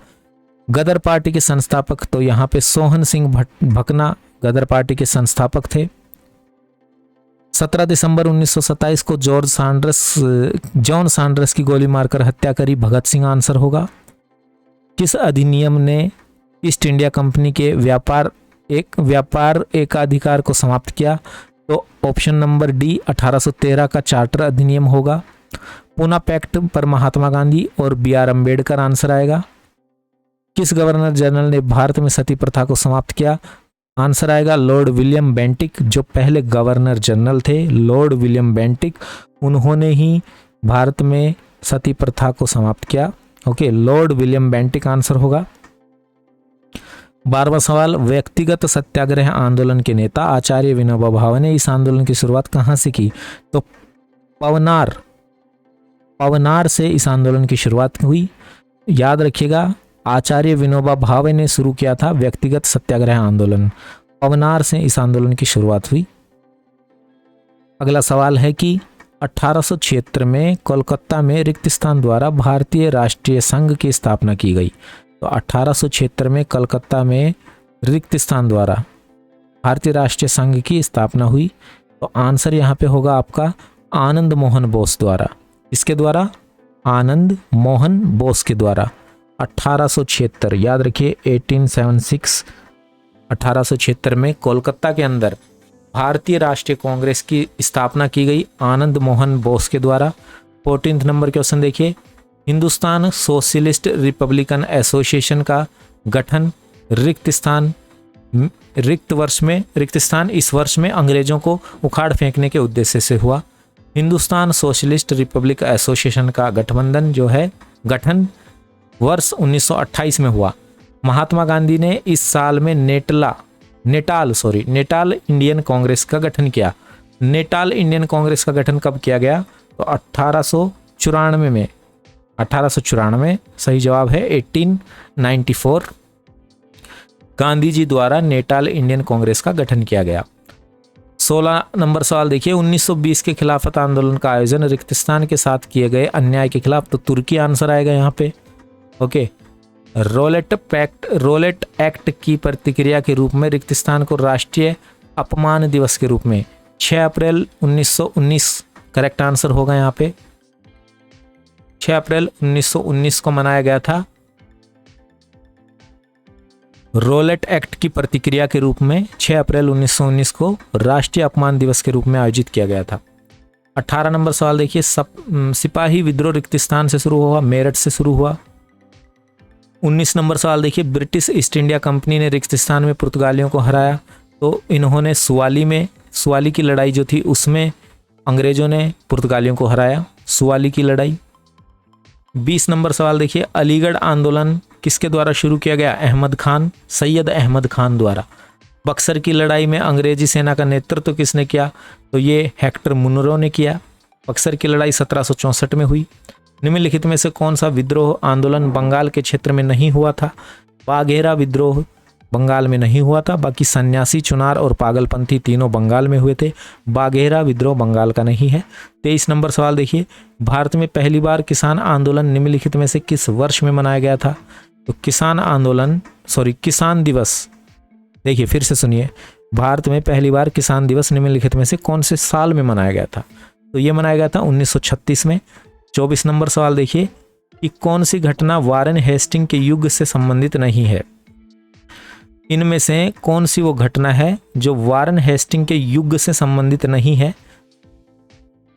A: गदर पार्टी के संस्थापक, तो यहाँ पे सोहन सिंह भकना गदर पार्टी के संस्थापक थे। 17 दिसंबर 1927 को जॉन सैंडर्स की गोली मारकर हत्या करी भगत सिंह, आंसर होगा। किस अधिनियम ने ईस्ट इंडिया कंपनी के व्यापार एकाधिकार को समाप्त किया। तो ऑप्शन नंबर डी 1813 का चार्टर अधिनियम होगा। पूना पैक्ट पर महात्मा गांधी और बी.आर. अम्बेडकर, आंसर आएगा। किस गवर्नर जनरल ने भारत में सती प्रथा को समाप्त किया, आंसर आएगा लॉर्ड विलियम बेंटिक, जो पहले गवर्नर जनरल थे। लॉर्ड विलियम बेंटिक, उन्होंने ही भारत में सती प्रथा को समाप्त किया। Okay, Lord William Bentinck answer होगा। 12वां सवाल, व्यक्तिगत सत्याग्रह आंदोलन के नेता आचार्य विनोबा भावे ने इस आंदोलन की शुरुआत कहाँ से की। तो पवनार से इस आंदोलन की शुरुआत हुई। याद रखिएगा, आचार्य विनोबा भावे ने शुरू किया था व्यक्तिगत सत्याग्रह आंदोलन। पवनार से इस आंदोलन की शुरुआत हुई। अगला सवाल है कि 1876 में कोलकाता में रिक्त स्थान द्वारा भारतीय राष्ट्रीय संघ की स्थापना की गई। तो 1876 में कलकत्ता में रिक्त स्थान द्वारा भारतीय राष्ट्रीय संघ की स्थापना हुई। तो आंसर यहाँ पे होगा आपका आनंद मोहन बोस द्वारा। इसके द्वारा, आनंद मोहन बोस के द्वारा। 1876, याद रखिए 1876, 1876 में कोलकाता के अंदर भारतीय राष्ट्रीय कांग्रेस की स्थापना की गई आनंद मोहन बोस के द्वारा। 14 नंबर क्वेश्चन देखिए, हिंदुस्तान सोशलिस्ट रिपब्लिकन एसोसिएशन का गठन रिक्त स्थान इस वर्ष में अंग्रेजों को उखाड़ फेंकने के उद्देश्य से हुआ। हिंदुस्तान सोशलिस्ट रिपब्लिक एसोसिएशन का गठबंधन जो है, गठन वर्ष 1928 में हुआ। महात्मा गांधी ने इस साल में नेटाल इंडियन कांग्रेस का गठन किया। नेटाल इंडियन कांग्रेस का गठन कब किया गया, तो 1894, सही जवाब है 1894। गांधी जी द्वारा नेटाल इंडियन कांग्रेस का गठन किया गया। 16 नंबर सवाल देखिए, 1920 के खिलाफत आंदोलन का आयोजन रिक्तस्थान के साथ किए गए अन्याय के खिलाफ। तो तुर्की आंसर आएगा यहाँ पे। ओके, रोलेट एक्ट की प्रतिक्रिया के रूप में रिक्तस्थान को राष्ट्रीय अपमान दिवस के रूप में 6 अप्रैल 1919 करेक्ट आंसर होगा यहाँ पे। 6 अप्रैल 1919 को मनाया गया था। रोलेट एक्ट की प्रतिक्रिया के रूप में 6 अप्रैल 1919 को राष्ट्रीय अपमान दिवस के रूप में आयोजित किया गया था। 18 नंबर सवाल देखिए, सिपाही विद्रोह रिक्तस्थान से शुरू हुआ, मेरठ से शुरू हुआ। 19 नंबर सवाल देखिए, ब्रिटिश ईस्ट इंडिया कंपनी ने रेगिस्तान में पुर्तगालियों को हराया। तो इन्होंने सुवाली की लड़ाई जो थी उसमें अंग्रेजों ने पुर्तगालियों को हराया, सुवाली की लड़ाई। 20 नंबर सवाल देखिए, अलीगढ़ आंदोलन किसके द्वारा शुरू किया गया? सैयद अहमद खान द्वारा। बक्सर की लड़ाई में अंग्रेजी सेना का नेतृत्व किसने किया? तो ये हेक्टर मुनरो ने किया। बक्सर की लड़ाई 1764 में हुई। निम्नलिखित में से कौन सा विद्रोह आंदोलन बंगाल के क्षेत्र में नहीं हुआ था? बाघेरा विद्रोह बंगाल में नहीं हुआ था, बाकी सन्यासी, चुनार और पागलपंथी तीनों बंगाल में हुए थे। बाघेरा विद्रोह बंगाल का नहीं है। 23 नंबर सवाल देखिए, भारत में पहली बार किसान आंदोलन निम्नलिखित में से किस वर्ष में मनाया गया था? तो किसान दिवस, देखिए फिर से सुनिए, भारत में पहली बार किसान दिवस निम्नलिखित में से कौन से साल में मनाया गया था? तो ये मनाया गया था 1936 में। 24 नंबर सवाल देखिए कि कौन सी घटना वारेन हेस्टिंग के युग से संबंधित नहीं है? इनमें से कौन सी वो घटना है जो वारेन हेस्टिंग के युग से संबंधित नहीं है?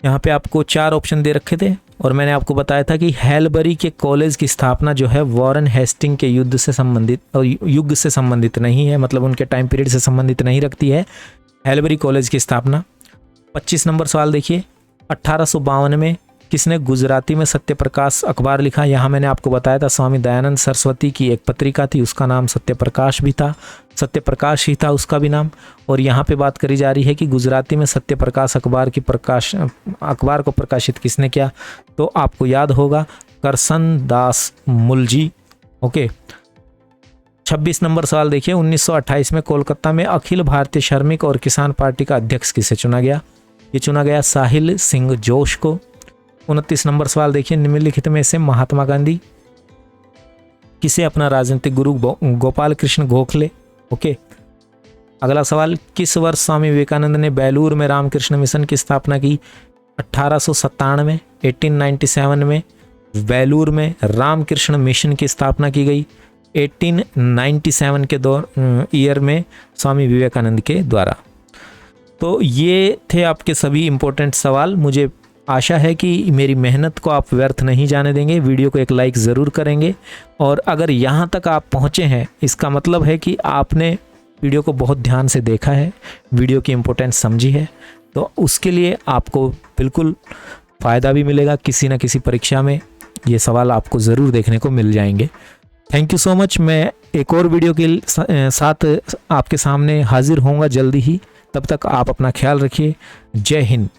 A: यहाँ पे आपको 4 ऑप्शन दे रखे थे और मैंने आपको बताया था कि हेलबरी के कॉलेज की स्थापना जो है वारेन हेस्टिंग के युग से संबंधित नहीं है, मतलब उनके टाइम पीरियड से संबंधित नहीं रखती है हेलबरी कॉलेज की स्थापना। 25 नंबर सवाल देखिए, 1852 में किसने गुजराती में सत्यप्रकाश अखबार लिखा? यहाँ मैंने आपको बताया था स्वामी दयानंद सरस्वती की एक पत्रिका थी, उसका नाम सत्यप्रकाश भी था, सत्यप्रकाश ही था उसका भी नाम। और यहाँ पे बात करी जा रही है कि गुजराती में सत्यप्रकाश अखबार को प्रकाशित किसने किया? तो आपको याद होगा करसन दास मुलजी। ओके। 26 नंबर सवाल देखिए, 1928 में कोलकाता में अखिल भारतीय श्रमिक और किसान पार्टी का अध्यक्ष किसे चुना गया? ये चुना गया साहिल सिंह जोश को। 29 नंबर सवाल देखिए, निम्नलिखित में से महात्मा गांधी किसे अपना राजनीतिक गुरु गोपाल कृष्ण गोखले? ओके। अगला सवाल, किस वर्ष स्वामी विवेकानंद ने बेलूर में रामकृष्ण मिशन की स्थापना की? 1897 1897 में बेलूर में रामकृष्ण मिशन की स्थापना की गई। 1897 के ईयर में स्वामी विवेकानंद के द्वारा। तो ये थे आपके सभी इम्पोर्टेंट सवाल। मुझे आशा है कि मेरी मेहनत को आप व्यर्थ नहीं जाने देंगे, वीडियो को एक लाइक ज़रूर करेंगे। और अगर यहाँ तक आप पहुँचे हैं, इसका मतलब है कि आपने वीडियो को बहुत ध्यान से देखा है, वीडियो की इम्पोर्टेंस समझी है। तो उसके लिए आपको बिल्कुल फ़ायदा भी मिलेगा, किसी न किसी परीक्षा में ये सवाल आपको ज़रूर देखने को मिल जाएंगे। Thank you so much. मैं एक और वीडियो के साथ आपके सामने हाजिर होऊंगा जल्दी ही। तब तक आप अपना ख्याल रखिए। जय हिंद।